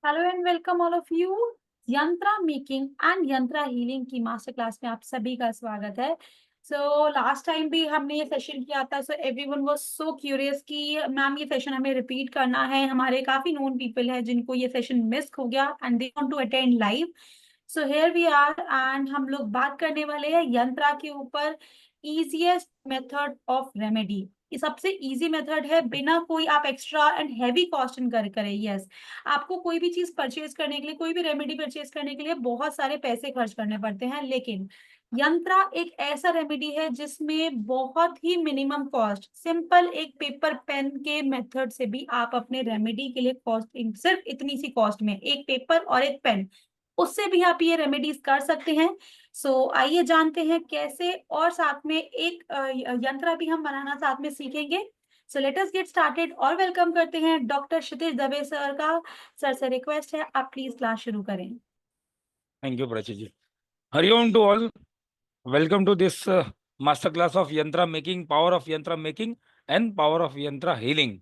Hello and welcome all of you. यंत्रा making and यंत्रा healing की मास्टर क्लास में आप सभी का स्वागत है। सो लास्ट टाइम भी हमने ये सेशन किया था, so everyone was so curious कि मैम ये सेशन हमें रिपीट करना है। हमारे काफी नोन पीपल है जिनको ये सेशन मिस हो गया and they want to attend live. So here we are and हम लोग बात करने वाले हैं यंत्रा के ऊपर, इजीएस्ट मेथड ऑफ रेमेडी। ये सबसे इजी मेथड है, बिना कोई आप extra and heavy cost incur करें। यस, आपको कोई भी चीज परचेज करने के लिए, कोई भी रेमेडी परचेज करने के लिए बहुत सारे पैसे खर्च करने पड़ते हैं, लेकिन यंत्रा एक ऐसा रेमेडी है जिसमें बहुत ही मिनिमम कॉस्ट, सिंपल एक पेपर पेन के मेथड से भी आप अपने रेमेडी के लिए कॉस्ट, सिर्फ इतनी सी कॉस्ट में एक पेपर और एक पेन, उससे भी आप ये रेमेडीज कर सकते हैं। आइए जानते हैं कैसे, और साथ में एक यंत्रा भी हम बनाना साथ में सीखेंगे। So let us get started और वेलकम करते हैं डॉक्टर क्षितिज दवे सर का। सर से रिक्वेस्ट है आप प्लीज क्लास शुरू करें। Thank you, Prachi ji. Hariom to all. Welcome to this master class of Yantra making, power of Yantra making and power of Yantra healing.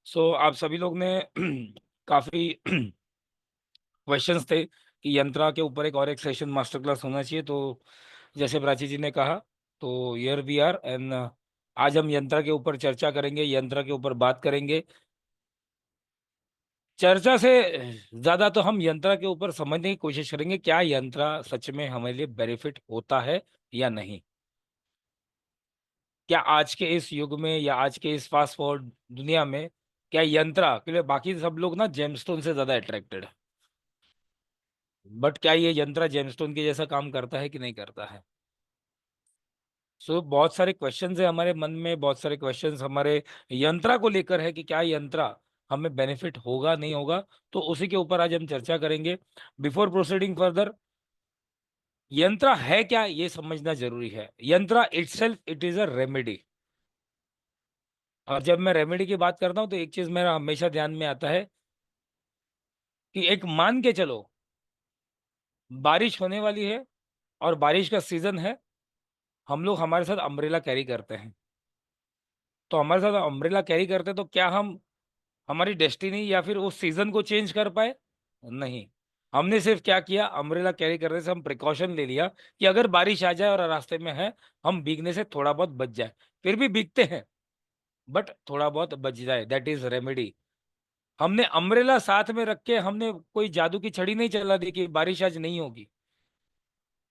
So आप सभी लोग ने काफी क्वेश्चंस थे कि यंत्रा के ऊपर एक और एक सेशन मास्टर क्लास होना चाहिए। तो जैसे प्राची जी ने कहा, तो हियर वी आर एंड आज हम यंत्रा के ऊपर चर्चा करेंगे, यंत्रा के ऊपर बात करेंगे। चर्चा से ज्यादा तो हम यंत्रा के ऊपर समझने की कोशिश करेंगे, क्या यंत्रा सच में हमारे लिए बेनिफिट होता है या नहीं। क्या आज के इस युग में या आज के इस फास्ट फॉरवर्ड दुनिया में क्या यंत्रा के लिए बाकी सब लोग ना जेमस्टोन से ज्यादा अट्रैक्टेड है, बट क्या ये यंत्रा जेमस्टोन के जैसा काम करता है कि नहीं करता है। बहुत सारे क्वेश्चंस है हमारे मन में, बहुत सारे क्वेश्चंस हमारे यंत्रा को लेकर है कि क्या यंत्रा हमें बेनिफिट होगा नहीं होगा। तो उसी के ऊपर आज हम चर्चा करेंगे। बिफोर प्रोसीडिंग फर्दर, यंत्रा है क्या ये समझना जरूरी है। यंत्रा itself it is a remedy. और जब मैं रेमेडी की बात करता हूं तो एक चीज मेरा हमेशा ध्यान में आता है कि एक मान के चलो बारिश होने वाली है और बारिश का सीजन है, हम लोग हमारे साथ अम्ब्रेला कैरी करते हैं। तो हमारे साथ अम्ब्रेला कैरी करते हैं, तो क्या हम हमारी डेस्टिनी या फिर उस सीजन को चेंज कर पाए? नहीं। हमने सिर्फ क्या किया, अम्ब्रेला कैरी करने से हम प्रिकॉशन ले लिया कि अगर बारिश आ जाए और रास्ते में है, हम भीगने से थोड़ा बहुत बच जाए। फिर भी भीगते हैं बट थोड़ा बहुत बच जाए, दैट इज रेमेडी। हमने अम्ब्रेला साथ में रख के हमने कोई जादू की छड़ी नहीं चला दी कि बारिश आज नहीं होगी,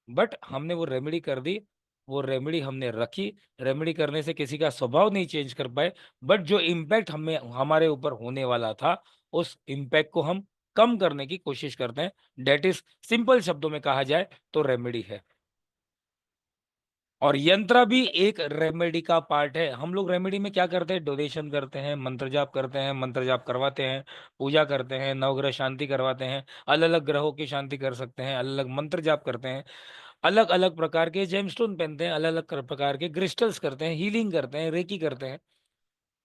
बट हमने वो रेमेडी कर दी। वो रेमेडी हमने रखी। रेमेडी करने से किसी का स्वभाव नहीं चेंज कर पाए, बट जो इम्पैक्ट हमें हमारे ऊपर होने वाला था, उस इम्पैक्ट को हम कम करने की कोशिश करते हैं। डेट इज, सिंपल शब्दों में कहा जाए तो रेमेडी है। और यंत्र भी एक रेमेडी का पार्ट है। हम लोग रेमेडी में क्या करते हैं, डोनेशन करते हैं, मंत्र जाप करते हैं, मंत्र जाप करवाते हैं, पूजा करते हैं, नवग्रह शांति करवाते हैं, अलग अलग ग्रहों की शांति कर सकते हैं, अलग अलग मंत्र जाप करते हैं, अलग अलग प्रकार के जेमस्टोन पहनते हैं, अलग अलग प्रकार के क्रिस्टल्स करते हैं, हीलिंग करते हैं, रेकी करते हैं।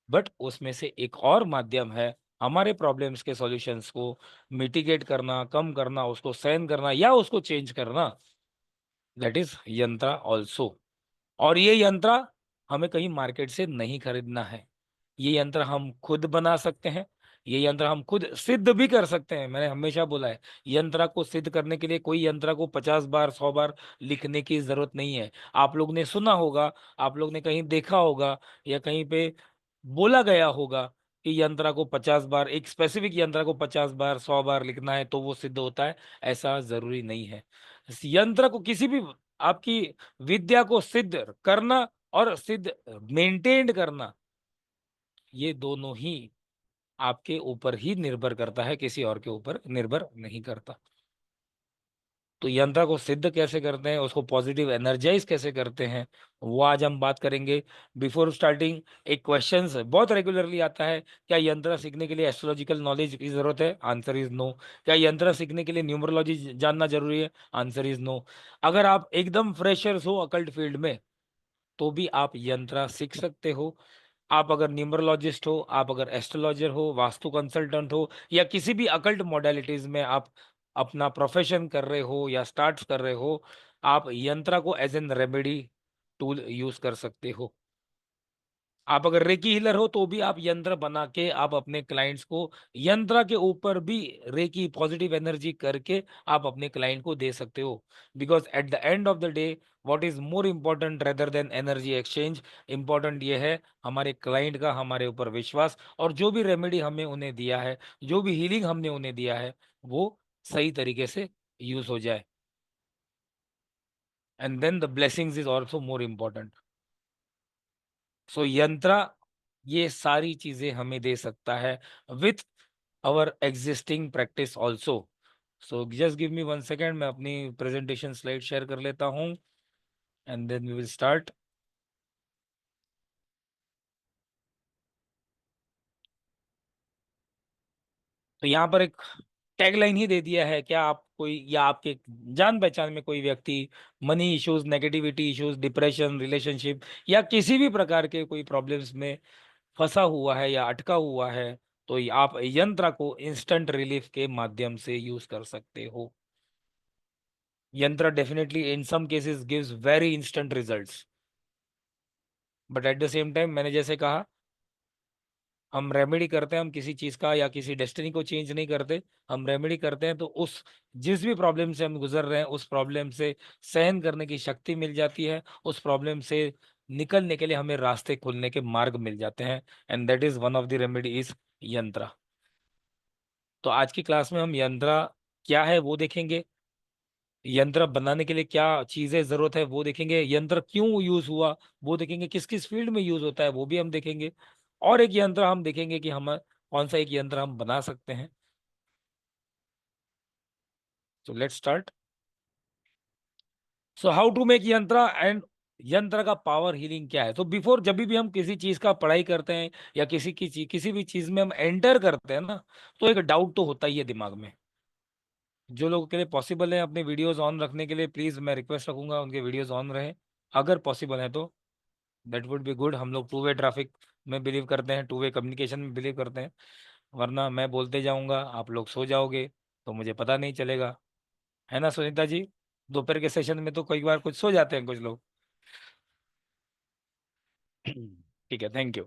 बट उसमें से एक और माध्यम है हमारे प्रॉब्लम्स के सॉल्यूशंस को मिटिगेट करना, कम करना, उसको सहन करना या उसको चेंज करना, दैट इज यंत्र ऑल्सो। और ये यंत्र हमें कहीं मार्केट से नहीं खरीदना है। ये यंत्र हम खुद बना सकते हैं। ये यंत्र हम खुद सिद्ध भी कर सकते हैं। मैंने हमेशा बोला है, यंत्र को सिद्ध करने के लिए कोई यंत्र को 50 बार 100 बार लिखने की जरूरत नहीं है। आप लोग ने सुना होगा, आप लोग ने कहीं देखा होगा या कहीं पे बोला गया होगा कि यंत्र को 50 बार, एक स्पेसिफिक यंत्र को 50 बार 100 बार लिखना है तो वो सिद्ध होता है। ऐसा जरूरी नहीं है। इस यंत्र को किसी भी, आपकी विद्या को सिद्ध करना और सिद्ध मेंटेन करना, ये दोनों ही आपके ऊपर ही निर्भर करता है, किसी और के ऊपर निर्भर नहीं करता। तो यंत्र को सिद्ध कैसे करते हैं, उसको पॉजिटिव एनर्जाइज कैसे करते हैं, वो आज हम बात करेंगे। बिफोर स्टार्टिंग, एक क्वेश्चन बहुत रेगुलरली आता है, क्या यंत्र सीखने के लिए एस्ट्रोलॉजिकल नॉलेज की जरूरत है? Answer is no. क्या यंत्र सीखने के लिए न्यूमरोलॉजी जानना जरूरी है? Answer is no. अगर आप एकदम फ्रेशर्स हो अकल्ट फील्ड में, तो भी आप यंत्र सीख सकते हो। आप अगर न्यूमरोलॉजिस्ट हो, आप अगर एस्ट्रोलॉजर हो, वास्तु कंसल्टेंट हो, या किसी भी अकल्ट मॉडलिटीज में आप अपना प्रोफेशन कर रहे हो या स्टार्ट कर रहे हो, आप यंत्र को as an remedy tool use कर सकते हो। आप अगर रेकी हीलर हो तो भी आप यंत्र बना के आप अपने क्लाइंट्स को यंत्र के ऊपर भी रेकी पॉजिटिव एनर्जी करके आप अपने क्लाइंट को दे सकते हो। Because at the end of the day what is more important rather than energy exchange, important ये है हमारे क्लाइंट का हमारे ऊपर विश्वास, और जो भी रेमेडी हमने उन्हें दिया है, जो भी हीलिंग हमने उन्हें दिया है, वो सही तरीके से यूज हो जाए। And then the blessings is also more important. So यंत्र ये सारी चीजें हमें दे सकता है with our existing practice also. So just give me 1 second, मैं अपनी प्रेजेंटेशन स्लाइड शेयर कर लेता हूँ and then we will start. तो यहाँ पर एक टैगलाइन ही दे दिया है, क्या आप कोई या आपके जान पहचान में कोई व्यक्ति money issues, negativity issues, depression, relationship या किसी भी प्रकार के कोई प्रॉब्लम्स में फंसा हुआ है या अटका हुआ है, तो आप यंत्र को इंस्टेंट रिलीफ के माध्यम से यूज कर सकते हो। यंत्र definitely in some cases gives very instant results, but at the same time मैंने जैसे कहा, हम रेमेडी करते हैं, हम किसी चीज का या किसी डेस्टिनी को चेंज नहीं करते। हम रेमेडी करते हैं तो उस जिस भी प्रॉब्लम से हम गुजर रहे हैं उस प्रॉब्लम से सहन करने की शक्ति मिल जाती है, उस प्रॉब्लम से निकलने के लिए हमें रास्ते खुलने के मार्ग मिल जाते हैं, and that is one of the remedy is यंत्र। तो आज की क्लास में हम यंत्र क्या है वो देखेंगे, यंत्र बनाने के लिए क्या चीजें जरूरत है वो देखेंगे, यंत्र क्यों यूज हुआ वो देखेंगे, किस किस फील्ड में यूज होता है वो भी हम देखेंगे, और एक यंत्र हम देखेंगे कि हम कौन सा एक यंत्र हम बना सकते हैं। So let's start. So how to make yantra and yantra का पावर हीलिंग क्या है। तो बिफोर जब भी हम किसी चीज का पढ़ाई करते हैं या किसी भी चीज में हम एंटर करते हैं ना, तो एक डाउट तो होता ही है दिमाग में। जो लोगों के लिए पॉसिबल है अपने वीडियोस ऑन रखने के लिए, प्लीज मैं रिक्वेस्ट रखूंगा उनके वीडियोस ऑन रहे, अगर पॉसिबल है तो दैट वुड बी गुड। हम लोग टू वे ट्रैफिक में बिलीव करते हैं, टू वे कम्युनिकेशन में बिलीव करते हैं, वरना मैं बोलते जाऊंगा आप लोग सो जाओगे तो मुझे पता नहीं चलेगा, है ना सुनीता जी। दोपहर के सेशन में तो कई बार कुछ सो जाते हैं कुछ लोग। ठीक है, थैंक यू।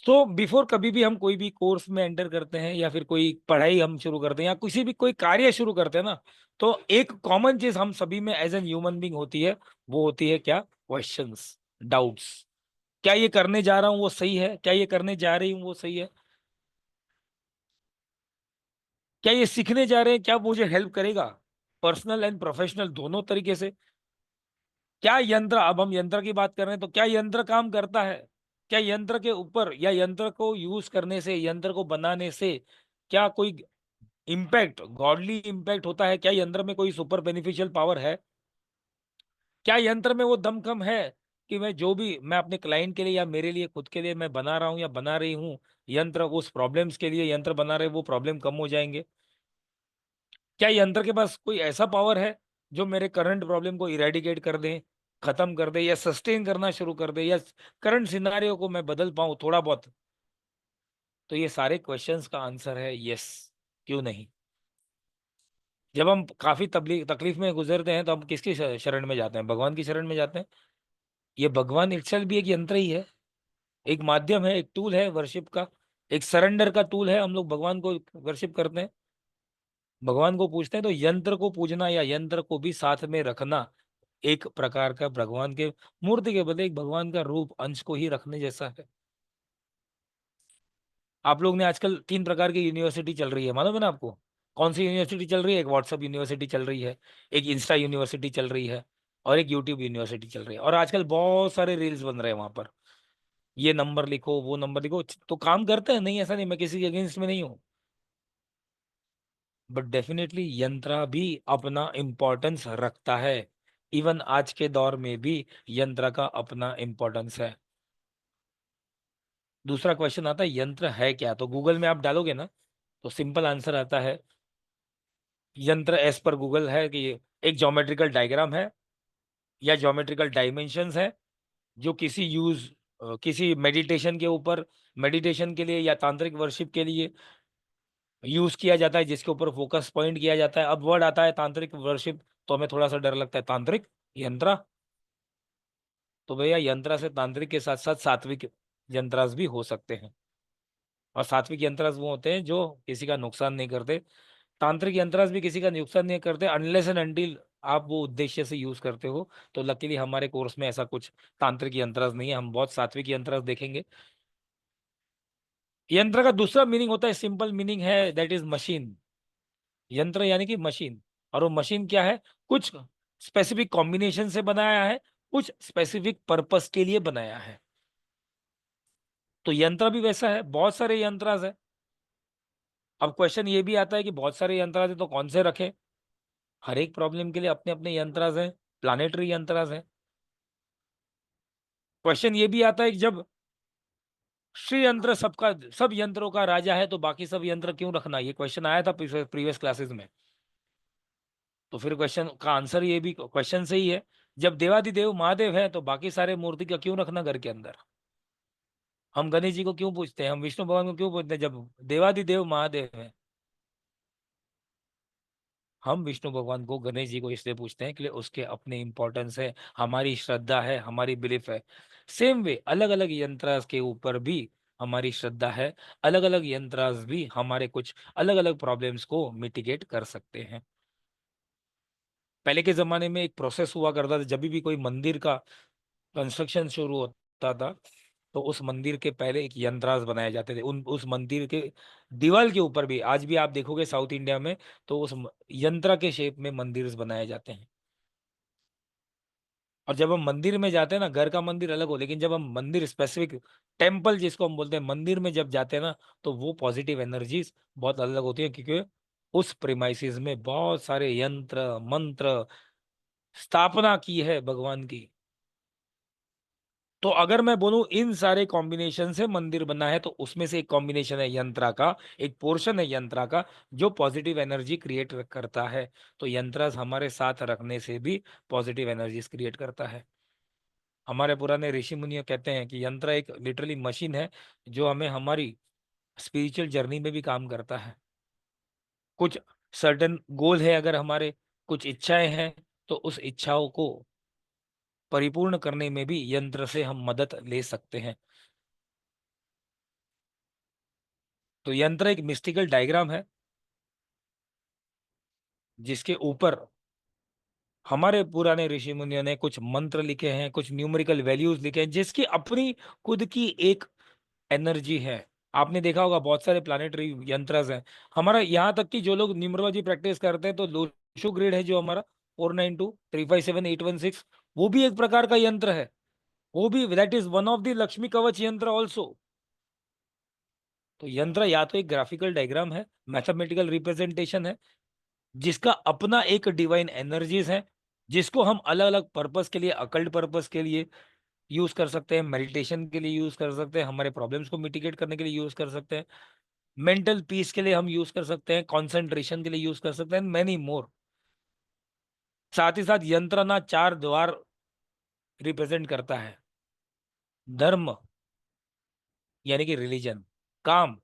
तो बिफोर कभी भी हम कोई भी कोर्स में एंटर करते हैं या फिर कोई पढ़ाई हम शुरू करते हैं या किसी भी कोई कार्य शुरू करते हैं ना, तो एक कॉमन चीज हम सभी में एज एन ह्यूमन बीइंग होती है, वो होती है क्या, क्वेश्चंस, डाउट्स। क्या ये करने जा रहा हूं वो सही है, क्या ये करने जा रही हूँ वो सही है, क्या ये सीखने जा रहे हैं, क्या मुझे हेल्प करेगा पर्सनल एंड प्रोफेशनल दोनों तरीके से। क्या यंत्र, अब हम यंत्र की बात कर रहे हैं तो क्या यंत्र काम करता है, क्या यंत्र के ऊपर या यंत्र को यूज करने से, यंत्र को बनाने से क्या कोई इम्पैक्ट, गॉडली इम्पैक्ट होता है, क्या यंत्र में कोई सुपर बेनिफिशियल पावर है, क्या यंत्र में वो दमखम है कि मैं अपने क्लाइंट के लिए या मेरे लिए खुद के लिए मैं बना रहा हूं या बना रही हूं यंत्र, उस प्रॉब्लम्स के लिए यंत्र बना रहे वो प्रॉब्लम कम हो जाएंगे। क्या यंत्र के पास कोई ऐसा पावर है जो मेरे करंट प्रॉब्लम को इरेडिकेट कर दे, खत्म कर दे या सस्टेन करना शुरू कर दे, या करंट सिनारियो को मैं बदल पाऊं थोड़ा बहुत। तो ये सारे क्वेश्चंस का आंसर है यस, क्यों नहीं। जब हम काफी तकलीफ में गुजरते हैं तो हम किसकी शरण में जाते हैं, भगवान की शरण में जाते हैं। ये भगवान इटसेल्फ भी एक यंत्र ही है, एक माध्यम है, एक टूल है वर्शिप का, एक सरेंडर का टूल है। हम लोग भगवान को वर्शिप करते हैं, भगवान को पूजते हैं, तो यंत्र को पूजना या यंत्र को भी साथ में रखना एक प्रकार का भगवान के मूर्ति के बदले एक भगवान का रूप अंश को ही रखने जैसा है। आप लोग ने आजकल 3 प्रकार की यूनिवर्सिटी चल रही है, मालूम है ना आपको। कौन सी यूनिवर्सिटी चल रही है, एक व्हाट्सअप यूनिवर्सिटी चल रही है, एक इंस्टा यूनिवर्सिटी चल रही है, और एक यूट्यूब यूनिवर्सिटी चल रही है। और आजकल बहुत सारे रील्स बन रहे हैं वहां पर, ये नंबर लिखो वो नंबर लिखो, तो काम करते हैं, नहीं ऐसा नहीं, मैं किसी के अगेंस्ट में नहीं हूँ, बट डेफिनेटली यंत्र भी अपना इम्पोर्टेंस रखता है। इवन आज के दौर में भी यंत्र का अपना इम्पोर्टेंस है। दूसरा क्वेश्चन आता है यंत्र है क्या, तो गूगल में आप डालोगे ना तो सिंपल आंसर आता है, यंत्र एज पर गूगल है कि ये एक ज्योमेट्रिकल डायग्राम है या ज्योमेट्रिकल डायमेंशंस है, जो किसी मेडिटेशन के ऊपर, मेडिटेशन के लिए या तांत्रिक वर्शिप के लिए यूज किया जाता है, जिसके ऊपर फोकस पॉइंट किया जाता है। अब वर्ड आता है तांत्रिक वर्शिप तो हमें थोड़ा सा डर लगता है, तांत्रिक यंत्र, तो भैया यंत्रा से तांत्रिक के साथ साथ सात्विक यंत्रास भी हो सकते हैं। और सात्विक यंत्रास वो होते हैं जो किसी का नुकसान नहीं करते। तांत्रिक यंत्रास भी किसी का नुकसान नहीं करते अनलेस एंड अनटिल आप वो उद्देश्य से यूज करते हो। तो लकीली हमारे कोर्स में ऐसा कुछ तांत्रिक यंत्रास नहीं है, हम बहुत सात्विक यंत्रास देखेंगे। यंत्र का दूसरा मीनिंग होता है, सिंपल मीनिंग है, दैट इज मशीन। यंत्र यानी कि मशीन। और वो मशीन क्या है? कुछ स्पेसिफिक कॉम्बिनेशन से बनाया है, कुछ स्पेसिफिक पर्पस के लिए बनाया है। तो यंत्र भी वैसा है, बहुत सारे यंत्रास है। अब क्वेश्चन ये भी आता है कि बहुत सारे यंत्रास है तो कौन से रखें? हर एक प्रॉब्लम के लिए अपने अपने यंत्रास हैं, प्लानेटरी यंत्रास हैं। क्वेश्चन ये भी आता है कि जब श्री यंत्र सबका, सब यंत्रों का राजा है, तो बाकी सब यंत्र क्यों रखना? ये क्वेश्चन आया था प्रीवियस क्लासेस में। तो फिर क्वेश्चन का आंसर ये भी क्वेश्चन से ही है, जब देवादिदेव महादेव है तो बाकी सारे मूर्ति का क्यों रखना घर के अंदर? हम गणेश जी को क्यों पूछते हैं, हम विष्णु भगवान को क्यों पूछते हैं जब देवादिदेव महादेव है? हम विष्णु भगवान को, गणेश जी को इसलिए पूछते हैं कि उसके अपने इंपॉर्टेंस है, हमारी श्रद्धा है, हमारी बिलीफ है। सेम वे अलग अलग यंत्रास के ऊपर भी हमारी श्रद्धा है। अलग अलग यंत्रास भी हमारे कुछ अलग अलग प्रॉब्लम्स को मिटिगेट कर सकते हैं। पहले के जमाने में एक प्रोसेस हुआ करता था, जब भी कोई मंदिर का कंस्ट्रक्शन शुरू होता था तो उस मंदिर के पहले एक यंत्रास बनाए जाते थे। उन उस मंदिर के दीवार के ऊपर भी आज भी आप देखोगे साउथ इंडिया में, तो उस यंत्र के शेप में मंदिर बनाए जाते हैं। और जब हम मंदिर में जाते हैं ना, घर का मंदिर अलग हो, लेकिन जब हम मंदिर स्पेसिफिक टेम्पल जिसको हम बोलते हैं, मंदिर में जब जाते हैं ना, तो वो पॉजिटिव एनर्जीज बहुत अलग होती है, क्योंकि उस प्रिमाइसिस में बहुत सारे यंत्र मंत्र स्थापना की है भगवान की। तो अगर मैं बोलूं इन सारे कॉम्बिनेशन से मंदिर बना है, तो उसमें से एक कॉम्बिनेशन है यंत्रा का, एक पोर्शन है यंत्रा का जो पॉजिटिव एनर्जी क्रिएट करता है। तो यंत्र हमारे साथ रखने से भी पॉजिटिव एनर्जीज क्रिएट करता है। हमारे पुराने ऋषि मुनि कहते हैं कि यंत्र एक लिटरली मशीन है जो हमें हमारी स्पिरिचुअल जर्नी में भी काम करता है। कुछ सर्टेन गोल है अगर हमारे, कुछ इच्छाएं हैं, तो उस इच्छाओं को परिपूर्ण करने में भी यंत्र से हम मदद ले सकते हैं। तो यंत्र एक मिस्टिकल डायग्राम है जिसके ऊपर हमारे पुराने ऋषि मुनियों ने कुछ मंत्र लिखे हैं, कुछ न्यूमेरिकल वैल्यूज लिखे हैं, जिसकी अपनी खुद की एक एनर्जी है। आपने देखा होगा बहुत सारे प्लानिटरी यंत्रस हैं। हमारा यहाँ तक कि जो लोग न्यूमरोलॉजी प्रैक्टिस करते हैं, तो लोशो ग्रिड है जो हमारा 492357 816, वो भी एक प्रकार का यंत्र है। वो भी that is one of the Lakshmi कवच यंत्र ऑल्सो। तो यंत्र या तो एक ग्राफिकल डायग्राम है, मैथमेटिकल रिप्रेजेंटेशन है, जिसका अपना एक डिवाइन एनर्जीज है, जिसको हम अलग अलग पर्पस के लिए, अकल्ट पर्पस के लिए यूज कर सकते हैं, मेडिटेशन के लिए यूज कर सकते हैं, हमारे प्रॉब्लम्स को मिटिगेट करने के लिए यूज कर सकते हैं, मेंटल पीस के लिए हम यूज कर सकते हैं, कंसंट्रेशन के लिए यूज कर सकते हैं, मैनी मोर। साथ ही साथ यंत्र ना 4 द्वार रिप्रेजेंट करता है। धर्म यानी कि रिलीजन, काम,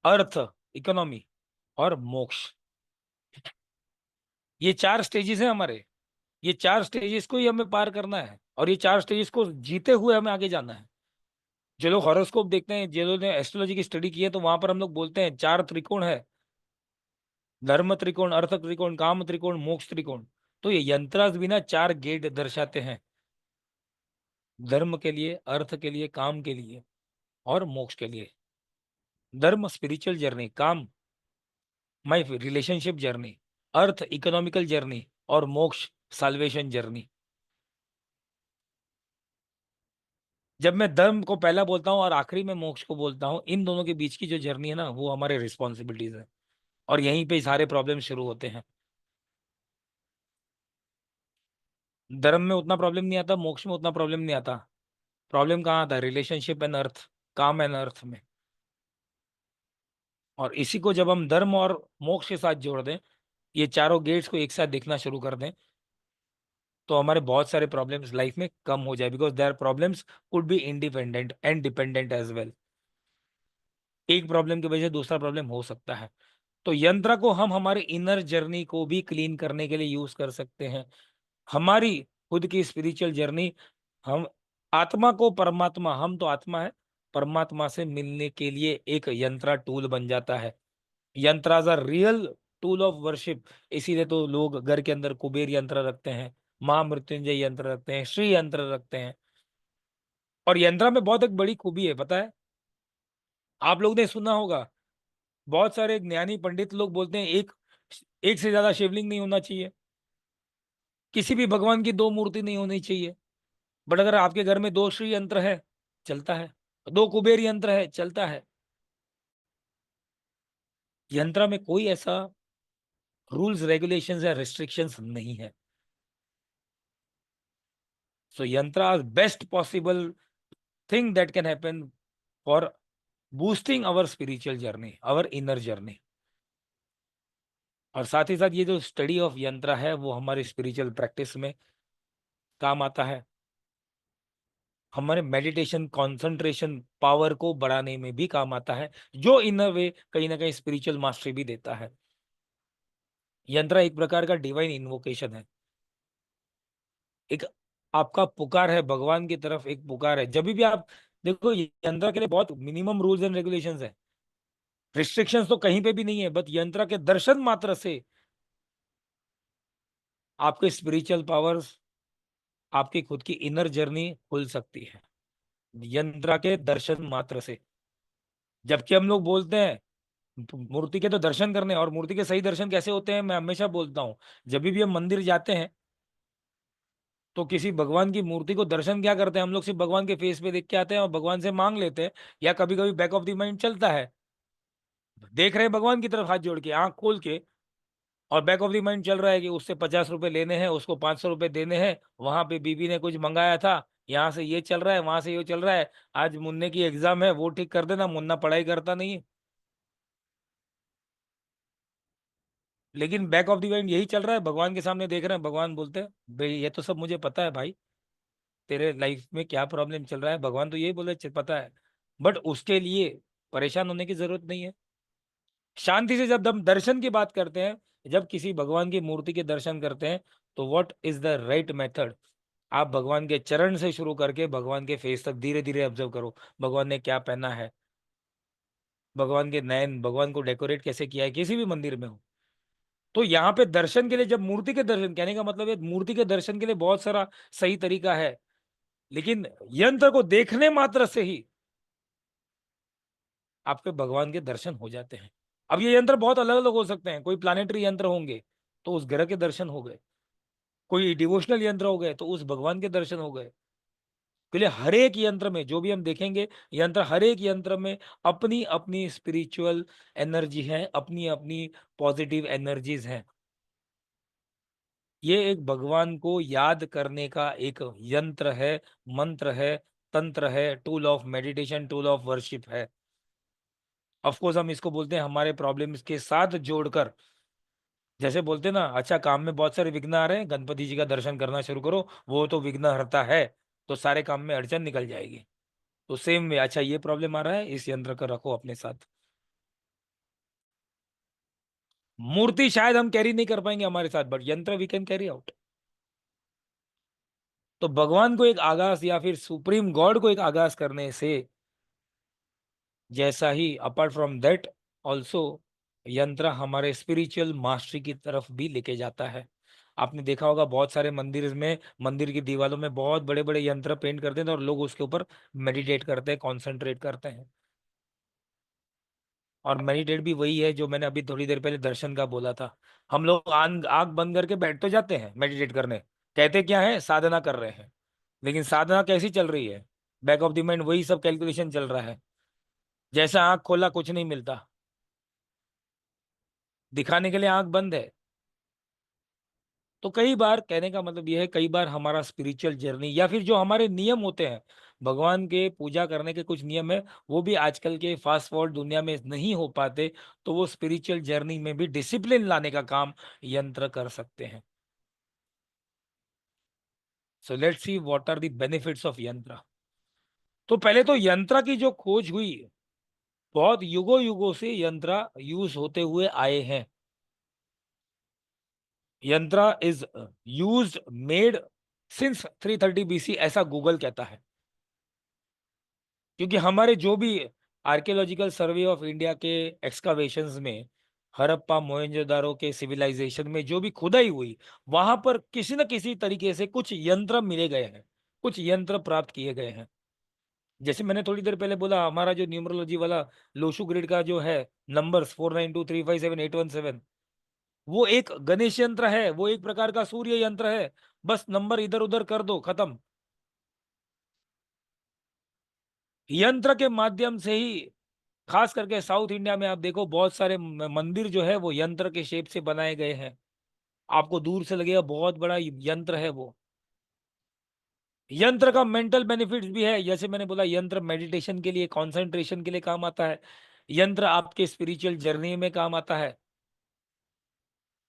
अर्थ इकोनॉमी, और मोक्ष। ये 4 स्टेजेस हैं हमारे। ये 4 स्टेजेस को ही हमें पार करना है, और ये 4 स्टेजेस को जीते हुए हमें आगे जाना है। जो लोग हॉरोस्कोप देखते हैं, जो लोग ने एस्ट्रोलॉजी की स्टडी की है, तो वहां पर हम लोग बोलते हैं 4 त्रिकोण है, धर्म त्रिकोण, अर्थ त्रिकोण, काम त्रिकोण, मोक्ष त्रिकोण। तो ये यंत्रास भी ना 4 गेट दर्शाते हैं, धर्म के लिए, अर्थ के लिए, काम के लिए, और मोक्ष के लिए। धर्म स्पिरिचुअल जर्नी, काम my relationship journey, earth economical journey, और मोक्ष साल्वेशन जर्नी। जब मैं धर्म को पहला बोलता हूँ और आखिरी में मोक्ष को बोलता हूँ, इन दोनों के बीच की जो जर्नी है ना, वो हमारे रिस्पॉन्सिबिलिटीज है, और यहीं पे सारे प्रॉब्लम शुरू होते हैं। धर्म में उतना प्रॉब्लम नहीं आता, मोक्ष में उतना प्रॉब्लम नहीं आता। प्रॉब्लम कहाँ आता है? रिलेशनशिप एंड अर्थ, काम एंड अर्थ में। और इसी को जब हम धर्म और मोक्ष के साथ जोड़ दें, ये चारों गेट्स को एक साथ देखना शुरू कर दें, तो हमारे बहुत सारे प्रॉब्लम्स लाइफ में कम हो जाए, because their problems could be independent and dependent as well. एक प्रॉब्लम की वजह से दूसरा प्रॉब्लम हो सकता है। तो यंत्र को हम हमारे इनर जर्नी को भी क्लीन करने के लिए यूज कर सकते हैं। हमारी खुद की स्पिरिचुअल जर्नी, हम आत्मा को परमात्मा, हम तो आत्मा है, परमात्मा से मिलने के लिए एक यंत्रा टूल बन जाता है। Yantras are real tool of worship. इसीलिए तो लोग घर के अंदर कुबेर यंत्र रखते हैं, महामृत्युंजय यंत्र रखते हैं, श्री यंत्र रखते हैं। और यंत्रा में बहुत एक बड़ी खूबी है, पता है? आप लोग ने सुना होगा, बहुत सारे ज्ञानी पंडित लोग बोलते हैं एक एक से ज्यादा शिवलिंग नहीं होना चाहिए, किसी भी भगवान की दो मूर्ति नहीं होनी चाहिए। बट अगर आपके घर में दो श्री यंत्र है, चलता है। दो कुबेर यंत्र है, चलता है। यंत्र में कोई ऐसा रूल्स रेगुलेशंस या रिस्ट्रिक्शंस नहीं है। So yantra best possible thing that can happen for boosting our spiritual journey, our inner journey. और साथ ही साथ ये जो स्टडी ऑफ यंत्र है वो हमारे स्पिरिचुअल प्रैक्टिस में काम आता है, हमारे मेडिटेशन कंसंट्रेशन पावर को बढ़ाने में भी काम आता है, जो इन अ वे कहीं ना कहीं स्पिरिचुअल मास्टरी भी देता है। यंत्र एक प्रकार का डिवाइन इन्वोकेशन है, एक आपका पुकार है भगवान की तरफ, एक पुकार है। जब भी आप देखो, यंत्र के लिए बहुत मिनिमम रूल्स एंड रेगुलेशंस है, रिस्ट्रिक्शंस तो कहीं पे भी नहीं है। बट यंत्र के दर्शन मात्र से आपके स्पिरिचुअल पावर्स, आपकी खुद की इनर जर्नी खुल सकती है यंत्र के दर्शन मात्र से। जबकि हम लोग बोलते हैं मूर्ति के तो दर्शन करने, और मूर्ति के सही दर्शन कैसे होते हैं, मैं हमेशा बोलता हूं, जब भी हम मंदिर जाते हैं तो किसी भगवान की मूर्ति को दर्शन क्या करते हैं, हम लोग सिर्फ भगवान के फेस पे देख के आते हैं और भगवान से मांग लेते हैं। या कभी कभी बैक ऑफ द माइंड चलता है, देख रहे हैं भगवान की तरफ हाथ जोड़ के, आंख खोल के, और बैक ऑफ द माइंड चल रहा है कि उससे 50 रुपए लेने हैं, उसको 500 रुपए देने हैं, वहां पे बीबी ने कुछ मंगाया था, यहाँ से ये चल रहा है, वहां से ये चल रहा है, आज मुन्ने की एग्जाम है वो ठीक कर देना, मुन्ना पढ़ाई करता नहीं है। लेकिन बैक ऑफ द माइंड यही चल रहा है, भगवान के सामने देख रहे हैं, भगवान बोलते हैं भाई ये तो सब मुझे पता है भाई, तेरे लाइफ में क्या प्रॉब्लम चल रहा है, भगवान तो यही बोले पता है। बट उसके लिए परेशान होने की जरूरत नहीं है। शांति से जब हम दर्शन की बात करते हैं, जब किसी भगवान की मूर्ति के दर्शन करते हैं, तो what is the right method? आप भगवान के चरण से शुरू करके भगवान के फेस तक धीरे धीरे ऑब्जर्व करो, भगवान ने क्या पहना है, भगवान के नयन, भगवान को डेकोरेट कैसे किया है, किसी भी मंदिर में हो। तो यहाँ पे दर्शन के लिए, जब मूर्ति के दर्शन, कहने का मतलब है मूर्ति के दर्शन के लिए बहुत सारा सही तरीका है, लेकिन यंत्र को देखने मात्र से ही आपके भगवान के दर्शन हो जाते हैं। अब ये यंत्र बहुत अलग अलग हो सकते हैं, कोई प्लानिटरी यंत्र होंगे तो उस ग्रह के दर्शन हो गए, कोई डिवोशनल यंत्र हो गए तो उस भगवान के दर्शन हो गए। इसलिए हर एक यंत्र में जो भी हम देखेंगे, यंत्र, हर एक यंत्र में अपनी अपनी स्पिरिचुअल एनर्जी है, अपनी अपनी पॉजिटिव एनर्जीज हैं। ये एक भगवान को याद करने का एक यंत्र है, मंत्र है, तंत्र है, tool of meditation, tool of worship है। ऑफ कोर्स हम इसको बोलते हैं हमारे प्रॉब्लम्स के साथ जोड़कर, जैसे बोलते हैं ना, अच्छा काम में बहुत सारे विघ्न आ रहे हैं, गणपति जी का दर्शन करना शुरू करो, वो तो विघ्न हरता है, तो सारे काम में अड़चन निकल जाएगी। तो सेम में, अच्छा ये प्रॉब्लम आ रहा है, इस यंत्र का रखो अपने साथ। मूर्ति शायद हम कैरी नहीं कर पाएंगे हमारे साथ, बट यंत्र वी कैन कैरी आउट। तो भगवान को एक आगाज, या फिर सुप्रीम गॉड को एक आगाज करने से, जैसा ही अपार्ट फ्रॉम दैट ऑल्सो यंत्र हमारे स्पिरिचुअल मास्टरी की तरफ भी लेके जाता है। आपने देखा होगा बहुत सारे मंदिर में, मंदिर की दीवारों में बहुत बड़े बड़े यंत्र पेंट करते हैं और लोग उसके ऊपर मेडिटेट करते हैं, कॉन्सेंट्रेट करते हैं। और मेडिटेट भी वही है जो मैंने अभी थोड़ी देर पहले दर्शन का बोला था। हम लोग आंख बंद करके बैठ तो जाते हैं मेडिटेट करने, कहते क्या है, साधना कर रहे हैं, लेकिन साधना कैसी चल रही है? बैक ऑफ द माइंड वही सब कैलकुलेशन चल रहा है, जैसा आंख खोला कुछ नहीं मिलता, दिखाने के लिए आंख बंद है। तो कई बार, कहने का मतलब यह है, कई बार हमारा स्पिरिचुअल जर्नी, या फिर जो हमारे नियम होते हैं, भगवान के पूजा करने के कुछ नियम है, वो भी आजकल के फास्ट फॉरवर्ड दुनिया में नहीं हो पाते, तो वो स्पिरिचुअल जर्नी में भी डिसिप्लिन लाने का काम यंत्र कर सकते हैं। So let's see what are the benefits of yantra. तो पहले तो यंत्र की जो खोज हुई, बहुत युगों युगों से यंत्र यूज होते हुए आए हैं। यंत्रा is used made since 330 BC, ऐसा गूगल कहता है। क्योंकि हमारे जो भी आर्कियोलॉजिकल सर्वे ऑफ इंडिया के एक्सकावेशंस में, हड़प्पा मोहनजोदारो के सिविलाइजेशन में जो भी खुदाई हुई, वहां पर किसी न किसी तरीके से कुछ यंत्र मिले गए हैं, कुछ यंत्र प्राप्त किए गए हैं। जैसे मैंने थोड़ी देर पहले बोला, हमारा जो न्यूमरोलॉजी वाला लोशु ग्रिड का जो है नंबर्स 492357 वो एक गणेश यंत्र है, वो एक प्रकार का सूर्य यंत्र है। बस नंबर इधर उधर कर दो, खत्म। यंत्र के माध्यम से ही, खास करके साउथ इंडिया में आप देखो, बहुत सारे मंदिर जो है वो यंत्र के शेप से बनाए गए हैं। आपको दूर से लगेगा बहुत बड़ा यंत्र है वो। यंत्र का मेंटल बेनिफिट्स भी है, जैसे मैंने बोला, यंत्र मेडिटेशन के लिए, कंसंट्रेशन के लिए काम आता है। यंत्र आपके स्पिरिचुअल जर्नी में काम आता है।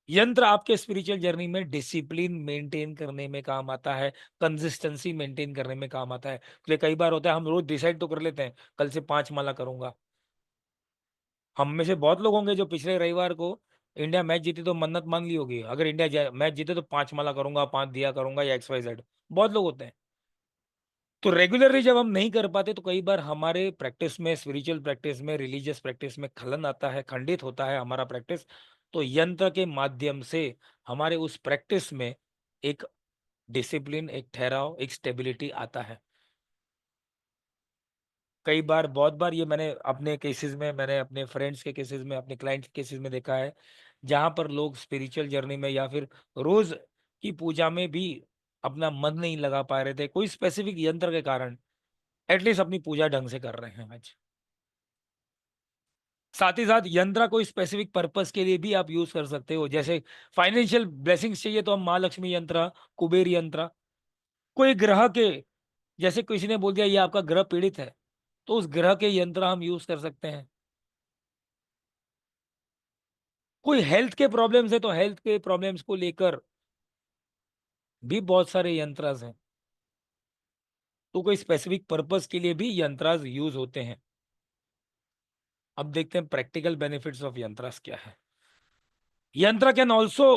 यंत्र आपके स्पिरिचुअल जर्नी में डिसिप्लिन मेंटेन करने में काम आता है, कंसिस्टेंसी मेंटेन करने में काम आता है। इसलिए कई बार होता है, हम रोज डिसाइड तो कर लेते हैं कल से 5 माला करूंगा। हम में से बहुत लोग होंगे जो पिछले रविवार को इंडिया मैच जीती तो मन्नत मान ली होगी, अगर इंडिया मैच जीते तो 5 माला करूंगा, 5 दिया करूंगा, या XYZ। बहुत लोग होते हैं। तो रेगुलरली जब हम नहीं कर पाते तो कई बार हमारे प्रैक्टिस में, स्पिरिचुअल प्रैक्टिस में, रिलीजियस प्रैक्टिस में खलन आता है, खंडित होता है हमारा प्रैक्टिस। तो यंत्र के माध्यम से हमारे उस प्रैक्टिस में एक डिसिप्लिन, एक ठहराव, एक स्टेबिलिटी आता है। कई बार, बहुत बार ये मैंने अपने केसेस में, मैंने अपने फ्रेंड्स के केसेस में, अपने क्लाइंट के केसेस में देखा है, जहां पर लोग स्पिरिचुअल जर्नी में या फिर रोज की पूजा में भी अपना मन नहीं लगा पा रहे थे, कोई स्पेसिफिक यंत्र के कारण, एटलीस्ट अपनी पूजा ढंग से कर रहे हैं आज। साथ ही साथ यंत्र कोई स्पेसिफिक पर्पस के लिए भी आप यूज कर सकते हो। जैसे फाइनेंशियल ब्लेसिंग्स चाहिए तो हम माँ लक्ष्मी यंत्र, कुबेर यंत्र, कोई ग्रह के, जैसे किसी ने बोल दिया ये आपका ग्रह पीड़ित है, तो उस ग्रह के यंत्र हम यूज कर सकते हैं। कोई हेल्थ के प्रॉब्लम्स है तो हेल्थ के प्रॉब्लम्स को लेकर भी बहुत सारे यंत्रास हैं। तो कोई स्पेसिफिक पर्पस के लिए भी यंत्रास यूज होते हैं। अब देखते हैं प्रैक्टिकल बेनिफिट्स ऑफ यंत्रास क्या है। यंत्र can also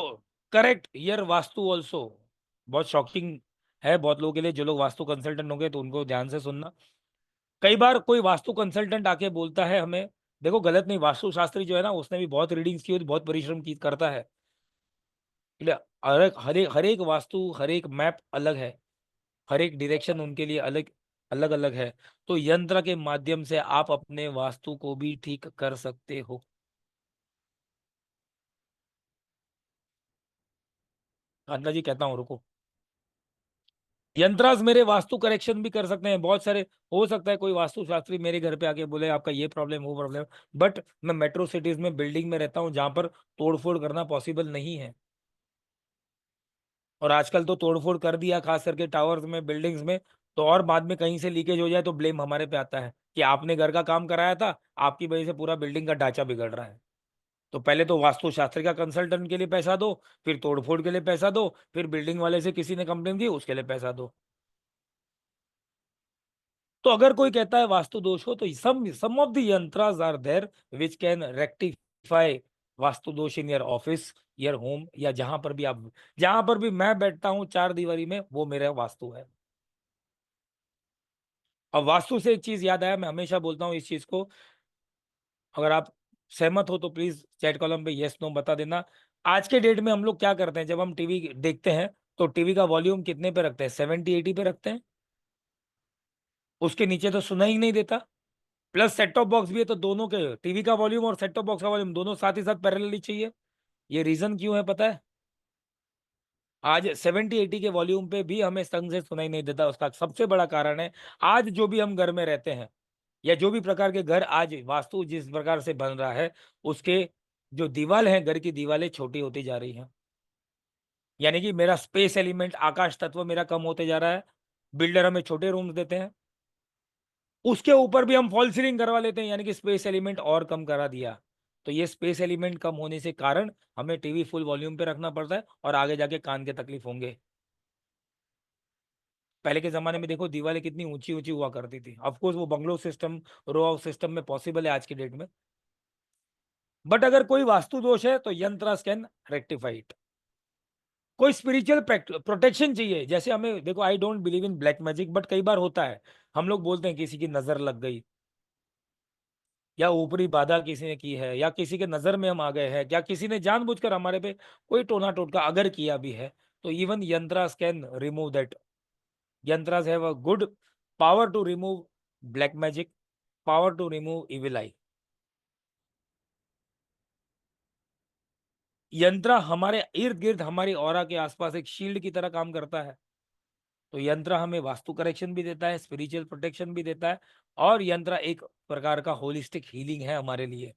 correct year vastu also. बहुत शॉकिंग है बहुत लोगों के लिए, जो लोग वास्तु कंसल्टेंट होंगे तो उनको ध्यान से सुनना। कई बार कोई वास्तु कंसल्टेंट आके बोलता है हमें, देखो गलत नहीं, वास्तु शास्त्री जो है ना, उसने भी बहुत रीडिंग्स की होती, बहुत परिश्रम की करता है। इसलिए हर एक वास्तु, हर एक मैप अलग है, हर एक डायरेक्शन उनके लिए अलग अलग अलग है। तो यंत्र के माध्यम से आप अपने वास्तु को भी ठीक कर सकते हो। कांता जी कहता हूँ, रुको। यंत्रास मेरे वास्तु करेक्शन भी कर सकते हैं बहुत सारे। हो सकता है कोई वास्तु शास्त्री मेरे घर पे आके बोले आपका ये प्रॉब्लम, वो प्रॉब्लम, बट मैं मेट्रो सिटीज में बिल्डिंग में रहता हूँ जहां पर तोड़फोड़ करना पॉसिबल नहीं है। और आजकल तो तोड़फोड़ कर दिया, खास करके टावर्स में, बिल्डिंग्स में। तो और बाद में कहीं से लीकेज हो जाए तो ब्लेम हमारे पे आता है कि आपने घर का काम कराया था, आपकी वजह से पूरा बिल्डिंग का ढांचा बिगड़ रहा है। तो पहले तो वास्तु शास्त्री का कंसल्टेंट के लिए पैसा दो, फिर तोड़फोड़ के लिए पैसा दो, फिर बिल्डिंग वाले से किसी ने कंप्लेन की उसके लिए पैसा दो। तो अगर कोई कहता है वास्तु दोष हो, तो some of the yantras are there which can rectify vastu dosh in your office, your home, या जहां पर भी मैं बैठता हूं चार दीवारी में, वो मेरा वास्तु है। अब वास्तु से एक चीज याद आया, मैं हमेशा बोलता हूं इस चीज को, अगर आप सहमत हो तो प्लीज चैट कॉलम पे यस नो बता देना। आज के डेट में हम लोग क्या करते हैं, जब हम टीवी देखते हैं तो टीवी का वॉल्यूम कितने पे रखते हैं, 70-80 पे रखते हैं। उसके नीचे तो सुना ही नहीं देता। प्लस सेट टॉप बॉक्स भी है, तो दोनों के, टीवी का वॉल्यूम और सेट टॉप बॉक्स का वॉल्यूम दोनों साथ ही साथ पैरेलली चाहिए। ये रीजन क्यों है पता है? आज 70-80 के वॉल्यूम पे भी हमें संग से सुनाई नहीं देता। उसका सबसे बड़ा कारण है, आज जो भी हम घर में रहते हैं, या जो भी प्रकार के घर आज वास्तु जिस प्रकार से बन रहा है, उसके जो दीवार है, घर की दीवारें छोटी होती जा रही हैं। यानी कि मेरा स्पेस एलिमेंट, आकाश तत्व मेरा कम होते जा रहा है। बिल्डर हमें छोटे रूम्स देते हैं, उसके ऊपर भी हम फॉल सीलिंग करवा लेते हैं, यानी कि स्पेस एलिमेंट और कम करा दिया। तो ये स्पेस एलिमेंट कम होने से कारण हमें टीवी फुल वॉल्यूम पे रखना पड़ता है, और आगे जाके कान के तकलीफ होंगे। पहले के जमाने में देखो दीवारें कितनी ऊंची ऊंची हुआ करती थी। ऑफ कोर्स वो bungalow system, row house system में पॉसिबल है आज की डेट में। बट अगर कोई वास्तु दोष है तो यंत्र कैन रेक्टिफाई इट। कोई स्पिरिचुअल प्रोटेक्शन चाहिए, जैसे हमें देखो, I don't believe in black magic, but कई बार होता है, हम लोग बोलते हैं किसी की नजर लग गई, या ऊपरी बाधा किसी ने की है, या किसी के नजर में हम आ गए हैं, या किसी ने जानबूझकर हमारे पे कोई टोना टोटका अगर किया भी है, तो even yantras can remove that. Yantras have a good power to remove black magic, power to remove evil eye. यंत्र हमारे इर्द गिर्द, हमारी ऑरा के आसपास एक शील्ड की तरह काम करता है। तो यंत्र हमें वास्तु करेक्शन भी देता है, स्पिरिचुअल प्रोटेक्शन भी देता है, और यंत्र एक प्रकार का होलिस्टिक हीलिंग है हमारे लिए।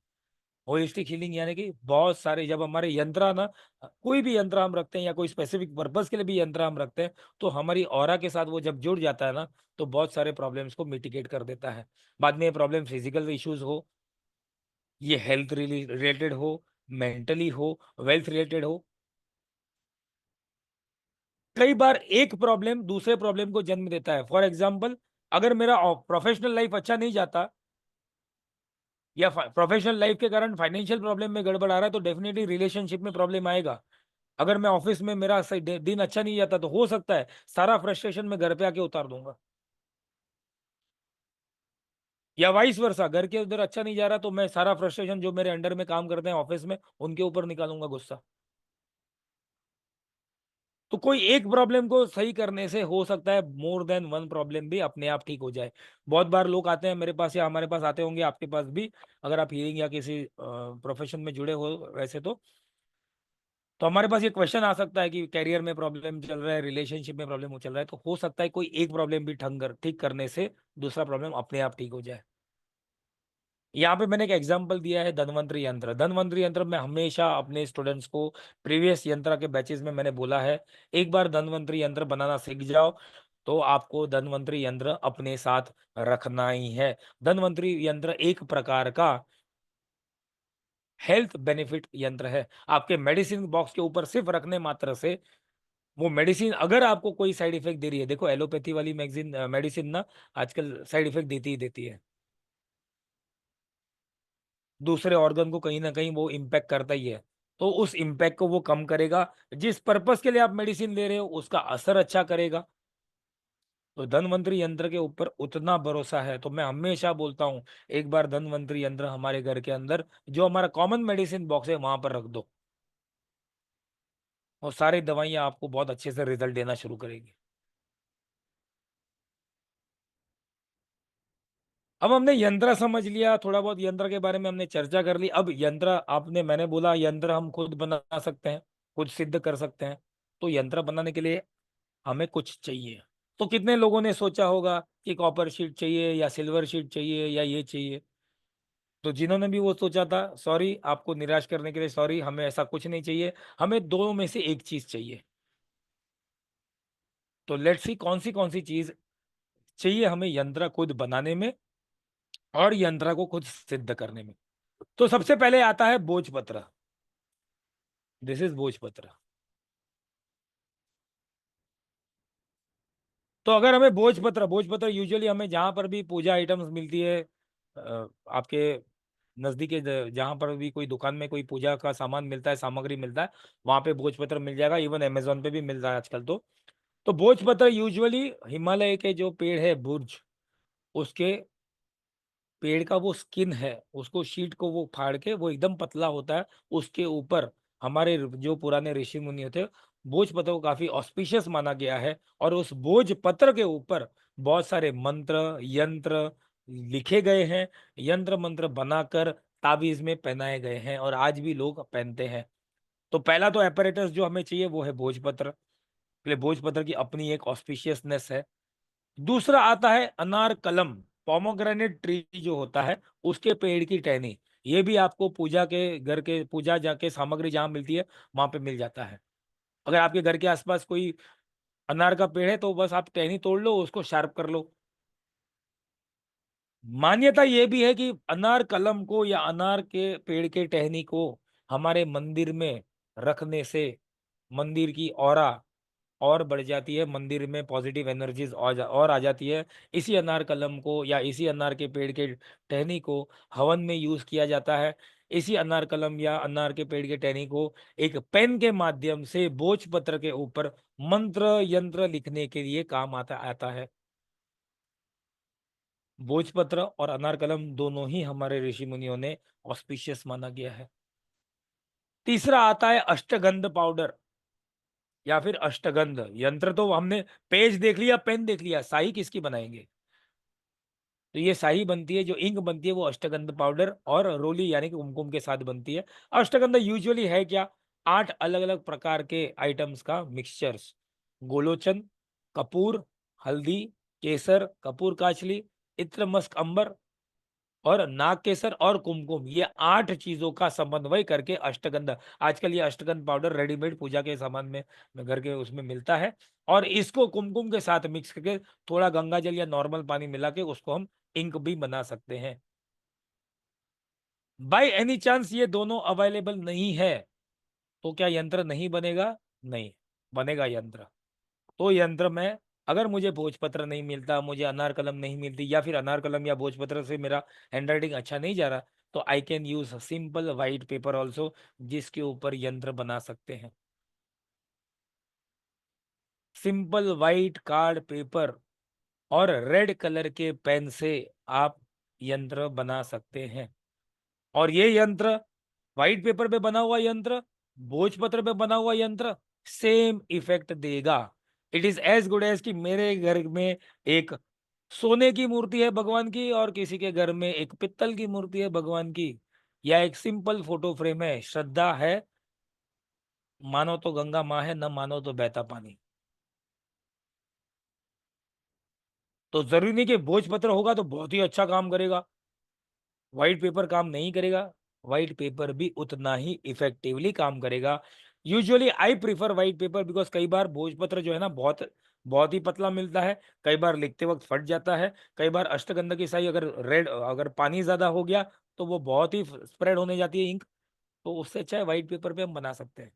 होलिस्टिक हीलिंग यानी कि बहुत सारे, जब हमारे यंत्र ना, कोई भी यंत्र हम रखते हैं या कोई स्पेसिफिक पर्पस के लिए भी यंत्र हम रखते हैं, तो हमारी ऑरा के साथ वो जब जुड़ जाता है ना, तो बहुत सारे प्रॉब्लम्स को मिटिगेट कर देता है। बाद में ये प्रॉब्लम फिजिकल इश्यूज हो, ये हेल्थ रिलेटेड हो, मेंटली हो, वेल्थ रिलेटेड हो, कई बार एक प्रॉब्लम दूसरे प्रॉब्लम को जन्म देता है। फॉर एग्जाम्पल, अगर मेरा प्रोफेशनल लाइफ अच्छा नहीं जाता, या प्रोफेशनल लाइफ के कारण फाइनेंशियल प्रॉब्लम में गड़बड़ आ रहा है, तो डेफिनेटली रिलेशनशिप में प्रॉब्लम आएगा। अगर मैं ऑफिस में मेरा सही दिन अच्छा नहीं जाता, तो हो सकता है सारा फ्रस्ट्रेशन मैं घर पे आके उतार दूंगा, या वाइस वर्सा, घर के उधर अच्छा नहीं जा रहा तो मैं सारा फ्रस्ट्रेशन जो मेरे अंडर में काम करते हैं ऑफिस में, उनके ऊपर निकालूंगा गुस्सा। तो कोई एक प्रॉब्लम को सही करने से हो सकता है मोर देन वन प्रॉब्लम भी अपने आप ठीक हो जाए। बहुत बार लोग आते हैं मेरे पास, या हमारे पास आते होंगे, आपके पास भी, अगर आप हीलिंग या किसी प्रोफेशन में जुड़े हो वैसे, तो हमारे पास ये क्वेश्चन आ सकता है कि करियर में प्रॉब्लम चल रहा है, रिलेशनशिप में प्रॉब्लम चल रहा है, तो हो सकता है कोई एक प्रॉब्लम भी ठीक करने से दूसरा प्रॉब्लम अपने आप ठीक हो जाए। यहाँ पे मैंने एक एग्जांपल दिया है धनवंतरी यंत्र। धनवंतरी यंत्र में हमेशा अपने स्टूडेंट्स को, प्रीवियस यंत्र के बैचेस में मैंने बोला है, एक बार धनवंतरी यंत्र बनाना सीख जाओ, तो आपको धनवंतरी यंत्र अपने साथ रखना ही है। धनवंतरी यंत्र एक प्रकार का हेल्थ बेनिफिट यंत्र है। आपके मेडिसिन बॉक्स के ऊपर सिर्फ रखने मात्र से, वो मेडिसिन अगर आपको कोई साइड इफेक्ट दे रही है, देखो एलोपैथी वाली मैगजीन मेडिसिन ना आजकल साइड इफेक्ट देती ही देती है, दूसरे ऑर्गन को कहीं ना कहीं वो इम्पैक्ट करता ही है, तो उस इम्पैक्ट को वो कम करेगा। जिस पर्पस के लिए आप मेडिसिन ले रहे हो उसका असर अच्छा करेगा। तो धनवंतरी यंत्र के ऊपर उतना भरोसा है, तो मैं हमेशा बोलता हूँ, एक बार धनवंतरी यंत्र हमारे घर के अंदर, जो हमारा कॉमन मेडिसिन बॉक्स है, वहां पर रख दो, और सारी दवाइयां आपको बहुत अच्छे से रिजल्ट देना शुरू करेगी। अब हमने यंत्र समझ लिया, थोड़ा बहुत यंत्र के बारे में हमने चर्चा कर ली। अब यंत्र, मैंने बोला यंत्र हम खुद बना सकते हैं, खुद सिद्ध कर सकते हैं। तो यंत्र बनाने के लिए हमें कुछ चाहिए। तो कितने लोगों ने सोचा होगा कि कॉपर शीट चाहिए, या सिल्वर शीट चाहिए, या ये चाहिए। तो जिन्होंने भी वो सोचा था, सॉरी, आपको निराश करने के लिए सॉरी, हमें ऐसा कुछ नहीं चाहिए। हमें दो में से एक चीज चाहिए। तो लेट्स सी कौन सी चीज चाहिए हमें यंत्र खुद बनाने में, और यंत्र को खुद सिद्ध करने में। तो सबसे पहले आता है भोजपत्र। दिस इज भोजपत्र। तो अगर हमें भोजपत्र, यूजुअली हमें जहां पर भी पूजा आइटम्स मिलती है, आपके नजदीक के जहां पर भी कोई दुकान में कोई पूजा का सामान मिलता है, सामग्री मिलता है, वहां पे भोजपत्र मिल जाएगा। इवन अमेजोन पे भी मिल रहा है आजकल। तो भोजपत्र यूजुअली हिमालय के जो पेड़ है भुर्ज, उसके पेड़ का वो स्किन है, उसको शीट को वो फाड़ के, वो एकदम पतला होता है, उसके ऊपर हमारे जो पुराने ऋषि मुनि थे, भोजपत्र को काफी ऑस्पिशियस माना गया है। और उस भोजपत्र के ऊपर बहुत सारे मंत्र यंत्र लिखे गए हैं, यंत्र मंत्र बनाकर ताबीज में पहनाए गए हैं, और आज भी लोग पहनते हैं। तो पहला तो एपरेटस जो हमें चाहिए वो है भोजपत्र। इसलिए भोजपत्र की अपनी एक ऑस्पिशियसनेस है। दूसरा आता है अनार कलम। पोमोग्रेनेट ट्री जो होता है, उसके पेड़ की टहनी। ये भी आपको पूजा के घर के पूजा जाके सामग्री जहां मिलती है, वहां पे मिल जाता है। अगर आपके घर के आसपास कोई अनार का पेड़ है, तो बस आप टहनी तोड़ लो, उसको शार्प कर लो। मान्यता ये भी है कि अनार कलम को या अनार के पेड़ के टहनी को हमारे मंदिर में रखने से मंदिर की ऑरा और बढ़ जाती है, मंदिर में पॉजिटिव एनर्जीज और आ जाती है। इसी अनार कलम को या इसी अनार के पेड़ के टहनी को हवन में यूज किया जाता है। इसी अनार कलम या अनार के पेड़ के टहनी को एक पेन के माध्यम से भोजपत्र के ऊपर मंत्र यंत्र लिखने के लिए काम आता है। भोजपत्र और अनार कलम दोनों ही हमारे ऋषि मुनियों ने ऑस्पिशियस माना गया है। तीसरा आता है अष्टगंध पाउडर या फिर अष्टगंध यंत्र। तो हमने पेज देख लिया, पेन देख लिया, शाही किसकी बनाएंगे? तो ये शाही बनती है, जो इंक बनती है वो अष्टगंध पाउडर और रोली यानी कि कुमकुम के साथ बनती है। अष्टगंध यूजुअली है क्या? 8 अलग अलग प्रकार के आइटम्स का मिक्सचर्स। गोलोचन, कपूर, हल्दी, केसर, कपूर काचली, इत्र मस्क अंबर और नाग केसर और कुमकुम, ये 8 चीजों का समन्वय करके अष्टगंध। आजकल ये अष्टगंध पाउडर रेडीमेड पूजा के सामान में घर के उसमें मिलता है, और इसको कुमकुम के साथ मिक्स करके थोड़ा गंगा जल या नॉर्मल पानी मिला के उसको हम इंक भी बना सकते हैं। बाय एनी चांस ये दोनों अवेलेबल नहीं है तो क्या यंत्र नहीं बनेगा? नहीं बनेगा यंत्र। तो यंत्र में अगर मुझे भोजपत्र नहीं मिलता, मुझे अनार कलम नहीं मिलती, या फिर अनार कलम या भोजपत्र से मेरा हैंडराइटिंग अच्छा नहीं जा रहा, तो I can use simple white paper also, जिसके ऊपर यंत्र बना सकते हैं। सिंपल वाइट कार्ड पेपर और रेड कलर के पेन से आप यंत्र बना सकते हैं। और ये यंत्र, व्हाइट पेपर पे बना हुआ यंत्र, भोजपत्र पे बना हुआ यंत्र, सेम इफेक्ट देगा। It is as good as कि मेरे घर में एक सोने की मूर्ति है भगवान की और किसी के घर में एक पित्तल की मूर्ति है भगवान की, या एक सिंपल फोटो फ्रेम है। श्रद्धा है, मानो तो गंगा माँ है, न मानो तो बहता पानी। तो जरूरी नहीं कि भोजपत्र होगा तो बहुत ही अच्छा काम करेगा, व्हाइट पेपर काम नहीं करेगा। व्हाइट पेपर भी उतना ही इफेक्टिवली काम करेगा। Usually I prefer white paper because कई बार भोजपत्र जो है ना बहुत बहुत ही पतला मिलता है, कई बार लिखते वक्त फट जाता है, कई बार अष्टगंध की स्याही अगर पानी ज्यादा हो गया तो वो बहुत ही स्प्रेड होने जाती है इंक। तो उससे अच्छा है व्हाइट पेपर पे हम बना सकते हैं।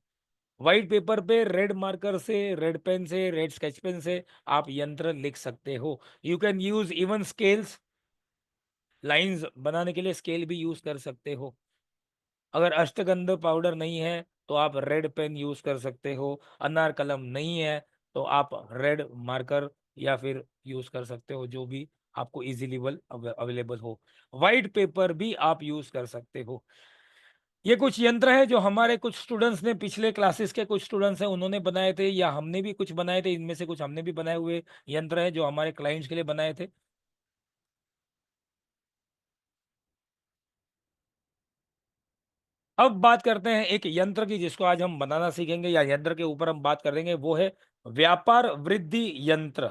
व्हाइट पेपर पे रेड मार्कर से, रेड पेन से, रेड स्केच पेन से आप यंत्र लिख सकते हो। You can use even scales, lines बनाने के लिए स्केल भी यूज कर सकते हो। अगर अष्टगंध पाउडर नहीं है तो आप रेड पेन यूज कर सकते हो। अनार कलम नहीं है तो आप रेड मार्कर या फिर यूज कर सकते हो, जो भी आपको इजीली अवेलेबल हो। व्हाइट पेपर भी आप यूज कर सकते हो। ये कुछ यंत्र है जो हमारे कुछ स्टूडेंट्स ने, पिछले क्लासेस के कुछ स्टूडेंट्स हैं उन्होंने बनाए थे, या हमने भी कुछ बनाए थे। इनमें से कुछ हमने भी बनाए हुए यंत्र है जो हमारे क्लाइंट्स के लिए बनाए थे। अब बात करते हैं एक यंत्र की जिसको आज हम बनाना सीखेंगे, या यंत्र के ऊपर हम बात करेंगे, वो है व्यापार वृद्धि यंत्र।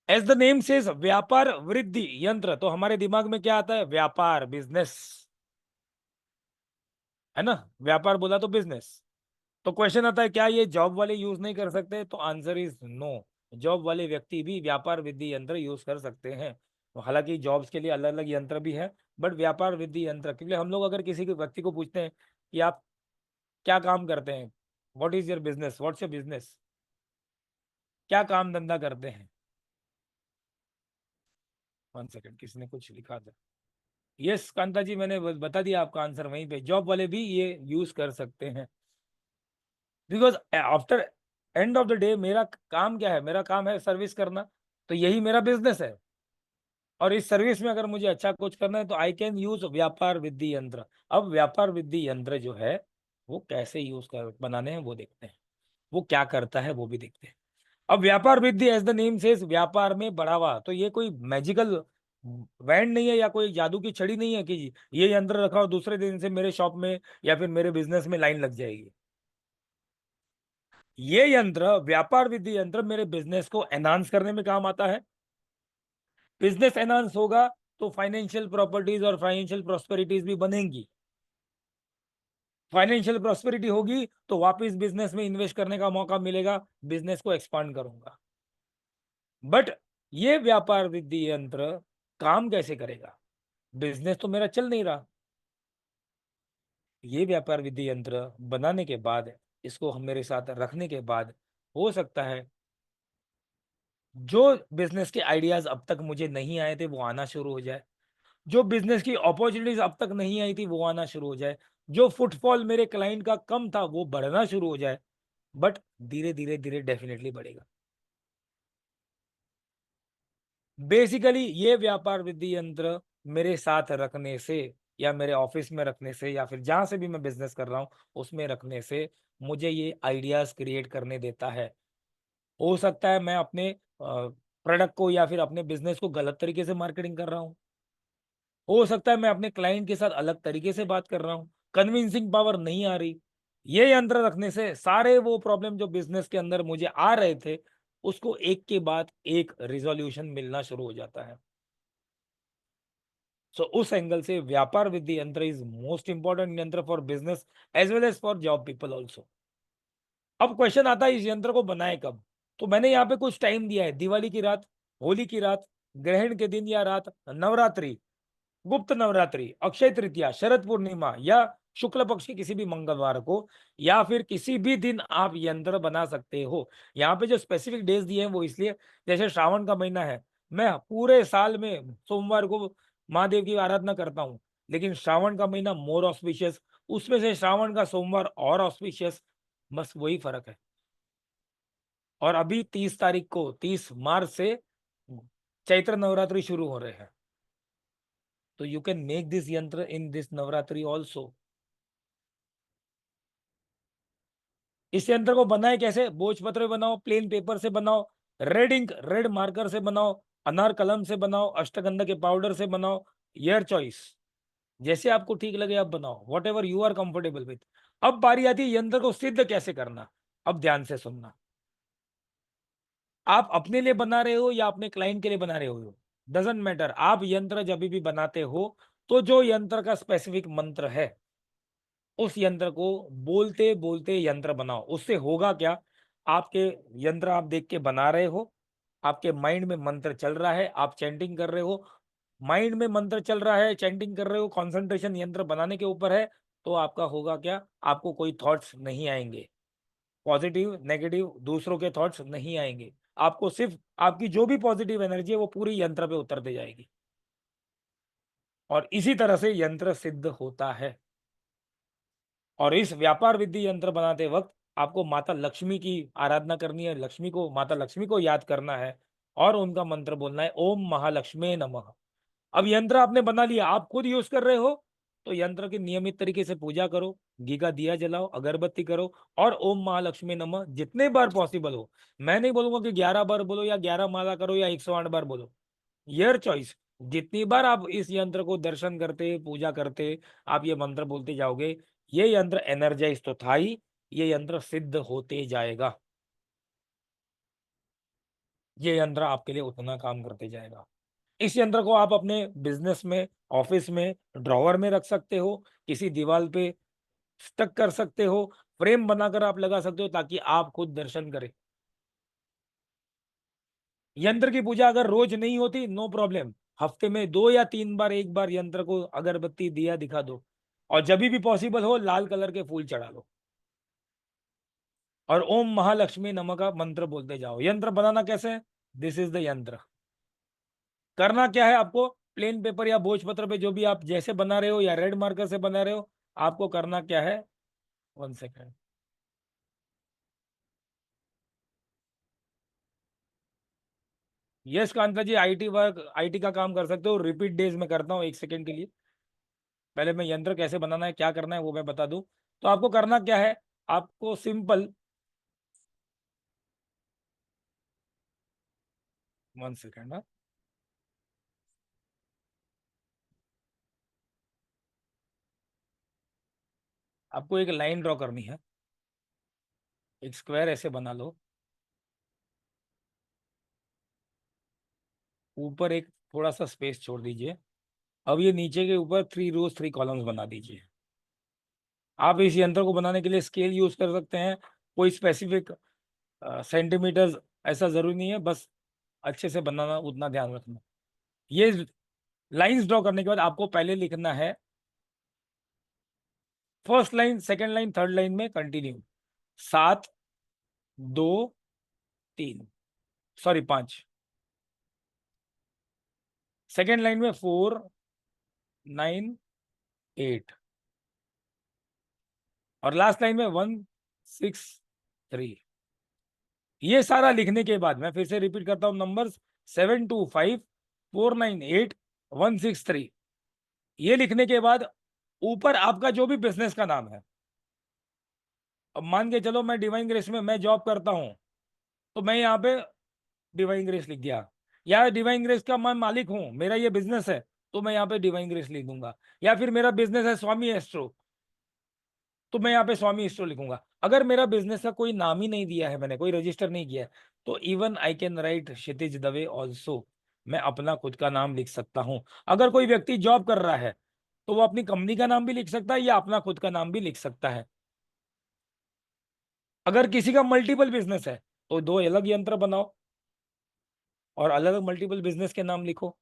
एज द नेम सेज व्यापार वृद्धि यंत्र, तो हमारे दिमाग में क्या आता है? व्यापार, बिजनेस, है ना? व्यापार बोला तो बिजनेस। तो क्वेश्चन आता है क्या ये जॉब वाले यूज नहीं कर सकते? तो आंसर इज नो। जॉब वाले व्यक्ति भी व्यापार वृद्धि यंत्र यूज कर सकते हैं। तो हालांकि जॉब्स के लिए अलग अलग यंत्र भी है, बट व्यापार वृद्धि यंत्र, क्योंकि हम लोग अगर किसी के व्यक्ति को पूछते हैं कि आप क्या काम करते हैं, what is your business, what's your business, क्या काम धंधा करते हैं? 1 सेकंड, किसी ने कुछ लिखा था। यस कांता जी, मैंने बता दिया आपका आंसर वहीं पे। जॉब वाले भी ये यूज कर सकते हैं, because after end of the day मेरा काम क्या है? मेरा काम है सर्विस करना, तो यही मेरा बिजनेस है। और इस सर्विस में अगर मुझे अच्छा कुछ करना है तो आई कैन यूज व्यापार वृद्धि यंत्र। अब व्यापार वृद्धि यंत्र जो है वो कैसे यूज कर बनाने हैं वो देखते हैं, वो क्या करता है वो भी देखते हैं। अब व्यापार वृद्धि एज द नेम सेज व्यापार में बढ़ावा। तो ये कोई मैजिकल वैंड नहीं है या कोई जादू की छड़ी नहीं है कि ये यंत्र रखा और दूसरे दिन से मेरे शॉप में या फिर मेरे बिजनेस में लाइन लग जाएगी। ये यंत्र, व्यापार वृद्धि यंत्र, मेरे बिजनेस को एनहांस करने में काम आता है। बिजनेस एनहांस होगा तो फाइनेंशियल प्रॉपर्टीज और फाइनेंशियल प्रॉस्पेरिटीज भी बनेंगी। फाइनेंशियल प्रॉस्पेरिटी होगी तो वापस बिजनेस में इन्वेस्ट करने का मौका मिलेगा, बिजनेस को एक्सपांड करूंगा। बट ये व्यापार वृद्धि यंत्र काम कैसे करेगा? बिजनेस तो मेरा चल नहीं रहा। ये व्यापार वृद्धि यंत्र बनाने के बाद, इसको हम मेरे साथ रखने के बाद, हो सकता है जो बिजनेस के आइडियाज अब तक मुझे नहीं आए थे वो आना शुरू हो जाए। जो बिजनेस की अपॉर्चुनिटीज अब तक नहीं आई थी वो आना शुरू हो जाए, जो फुटफॉल मेरे क्लाइंट का कम था वो बढ़ना शुरू हो जाए, बट धीरे धीरे धीरे डेफिनेटली बढ़ेगा। बेसिकली ये व्यापार वृद्धि यंत्र मेरे साथ रखने से या मेरे ऑफिस में रखने से या फिर जहां से भी मैं बिजनेस कर रहा हूं उसमें रखने से मुझे ये आइडियाज क्रिएट करने देता है। हो सकता है मैं अपने प्रोडक्ट को या फिर अपने बिजनेस को गलत तरीके से मार्केटिंग कर रहा हूँ, हो सकता है मैं अपने क्लाइंट के साथ अलग तरीके से बात कर रहा हूँ, कन्विंसिंग पावर नहीं आ रही। ये यंत्र रखने से सारे वो प्रॉब्लम जो बिजनेस के अंदर मुझे आ रहे थे उसको एक के बाद एक रिजोल्यूशन मिलना शुरू हो जाता है। सो उस एंगल से व्यापार वृद्धि yantra is most important yantra for business as well as for job people also. अब क्वेश्चन आता है इस यंत्र को बनाए कब? तो मैंने यहाँ पे कुछ टाइम दिया है, दिवाली की रात, होली की रात, ग्रहण के दिन या रात, नवरात्रि, गुप्त नवरात्रि, अक्षय तृतीया, शरद पूर्णिमा या शुक्ल पक्ष के किसी भी मंगलवार को या फिर किसी भी दिन आप यंत्र बना सकते हो। यहाँ पे जो स्पेसिफिक डेज दिए हैं वो इसलिए, जैसे श्रावण का महीना है, मैं पूरे साल में सोमवार को महादेव की आराधना करता हूँ, लेकिन श्रावण का महीना मोर ऑस्पिशियस, उसमें से श्रावण का सोमवार और ऑस्पिशियस, बस वही फर्क है। और अभी 30 तारीख को 30 मार्च से चैत्र नवरात्रि शुरू हो रहे हैं, तो यू कैन मेक दिस यंत्र इन दिस नवरात्रि ऑल्सो। इस यंत्र को बनाए कैसे? भोजपत्र बनाओ, प्लेन पेपर से बनाओ, रेड इंक रेड मार्कर से बनाओ, अनार कलम से बनाओ, अष्टगंधा के पाउडर से बनाओ, योर चॉइस, जैसे आपको ठीक लगे आप बनाओ, whatever you are comfortable with. अब बारी आती है यंत्र को सिद्ध कैसे करना। अब ध्यान से सुनना, आप अपने लिए बना रहे हो या अपने क्लाइंट के लिए बना रहे हो, डजेंट मैटर। आप यंत्र जब भी बनाते हो तो जो यंत्र का स्पेसिफिक मंत्र है उस यंत्र को बोलते बोलते यंत्र बनाओ। उससे होगा क्या, आपके यंत्र आप देख के बना रहे हो, आपके माइंड में मंत्र चल रहा है, आप चैंटिंग कर रहे हो, माइंड में मंत्र चल रहा है, चैंटिंग कर रहे हो, कंसंट्रेशन यंत्र बनाने के ऊपर है, तो आपका होगा क्या, आपको कोई थॉट्स नहीं आएंगे, पॉजिटिव नेगेटिव दूसरों के थॉट्स नहीं आएंगे, आपको सिर्फ आपकी जो भी पॉजिटिव एनर्जी है वो पूरी यंत्र पे उतरते जाएगी। और इसी तरह से यंत्र सिद्ध होता है। और इस व्यापार विद्धि यंत्र बनाते वक्त आपको माता लक्ष्मी की आराधना करनी है, लक्ष्मी को, माता लक्ष्मी को याद करना है और उनका मंत्र बोलना है, ओम महालक्ष्मी नमः। अब यंत्र आपने बना लिया, आप खुद यूज कर रहे हो, तो यंत्र की नियमित तरीके से पूजा करो, घी का दिया जलाओ, अगरबत्ती करो और ओम महालक्ष्मी नमः जितने बार पॉसिबल हो। मैं नहीं बोलूंगा कि 11 बार बोलो या 11 माला करो या 108 बार बोलो, योर चॉइस। जितनी बार आप इस यंत्र को दर्शन करते पूजा करते आप ये मंत्र बोलते जाओगे, ये यंत्र एनर्जाइज तो था ही, ये यंत्र सिद्ध होते जाएगा, ये यंत्र आपके लिए उतना काम करते जाएगा। इस यंत्र को आप अपने बिजनेस में, ऑफिस में, ड्रॉवर में रख सकते हो, किसी दीवार पे स्टक कर सकते हो, फ्रेम बनाकर आप लगा सकते हो ताकि आप खुद दर्शन करें। यंत्र की पूजा अगर रोज नहीं होती, नो प्रॉब्लम, हफ्ते में 2 या 3 बार, एक बार यंत्र को अगरबत्ती दिया दिखा दो और जब भी पॉसिबल हो लाल कलर के फूल चढ़ा लो और ओम महालक्ष्मी नमः का मंत्र बोलते जाओ। यंत्र बनाना कैसे है? दिस इज द यंत्र। करना क्या है आपको, प्लेन पेपर या भोजपत्र पे जो भी आप जैसे बना रहे हो या रेड मार्कर से बना रहे हो, आपको करना क्या है, 1 second. Yes Kanta ji, IT work, IT का काम कर सकते हो, रिपीट डेज में करता हूँ, 1 सेकेंड के लिए। पहले मैं यंत्र कैसे बनाना है, क्या करना है वो मैं बता दूं। तो आपको करना क्या है, आपको सिंपल, 1 सेकेंड, आपको एक लाइन ड्रॉ करनी है, एक स्क्वायर ऐसे बना लो, ऊपर एक थोड़ा सा स्पेस छोड़ दीजिए। अब ये नीचे के ऊपर 3 रोज 3 कॉलम्स बना दीजिए। आप इस यंत्र को बनाने के लिए स्केल यूज कर सकते हैं, कोई स्पेसिफिक सेंटीमीटर्स ऐसा जरूरी नहीं है, बस अच्छे से बनाना उतना ध्यान रखना। ये लाइंस ड्रॉ करने के बाद आपको पहले लिखना है, first line, second line, third line में कंटिन्यू, 7, 2, 3, सॉरी 5, सेकेंड लाइन में 4, 498 और लास्ट लाइन में 163। ये सारा लिखने के बाद मैं फिर से रिपीट करता हूं नंबर्स 725 498 163। ये लिखने के बाद ऊपर आपका जो भी बिजनेस का नाम है, अब मान के चलो मैं डिवाइन ग्रेस में मैं जॉब करता हूं, तो मैं यहाँ पे डिवाइन ग्रेस लिख दिया। या डिवाइन ग्रेस का मैं मालिक हूं, मेरा ये बिजनेस है, तो मैं यहाँ पे डिवाइन ग्रेस लिख दूंगा। या फिर मेरा बिजनेस है स्वामी एस्ट्रो, तो मैं यहाँ पे स्वामी एस्ट्रो लिखूंगा। अगर मेरा बिजनेस का कोई नाम ही नहीं दिया है, मैंने कोई रजिस्टर नहीं किया है, तो even I can write Kshitij Dave also. मैं अपना खुद का नाम लिख सकता हूं। अगर कोई व्यक्ति जॉब कर रहा है, तो वो अपनी कंपनी का नाम भी लिख सकता है या अपना खुद का नाम भी लिख सकता है। अगर किसी का मल्टीपल बिजनेस है, तो दो अलग यंत्र बनाओ और अलग अलग मल्टीपल बिजनेस के नाम लिखो।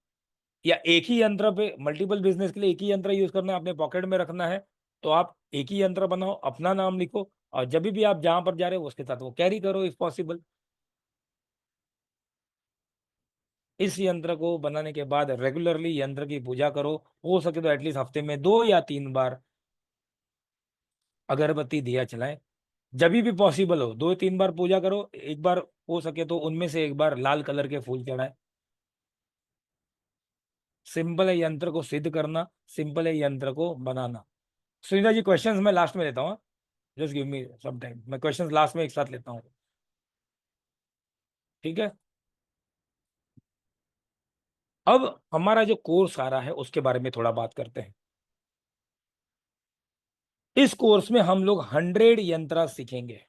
या एक ही यंत्र पे मल्टीपल बिजनेस के लिए एक ही यंत्र यूज करना है, अपने पॉकेट में रखना है, तो आप एक ही यंत्र बनाओ, अपना नाम लिखो, और जब भी आप जहां पर जा रहे हो उसके साथ वो कैरी करो इफ पॉसिबल। इस यंत्र को बनाने के बाद रेगुलरली यंत्र की पूजा करो। हो सके तो एटलीस्ट हफ्ते में 2 या 3 बार अगरबत्ती दिया चलाएं। जब भी पॉसिबल हो 2-3 बार पूजा करो। एक बार हो सके तो उनमें से एक बार लाल कलर के फूल चढ़ाएं। सिंपल है यंत्र को सिद्ध करना, सिंपल है यंत्र को बनाना। सुनीता जी क्वेश्चंस मैं लास्ट में लेता हूँ, just give me some time. मैं क्वेश्चंस लास्ट में एक साथ लेता हूँ, ठीक है। अब हमारा जो कोर्स आ रहा है उसके बारे में थोड़ा बात करते हैं। इस कोर्स में हम लोग 100 यंत्र सीखेंगे।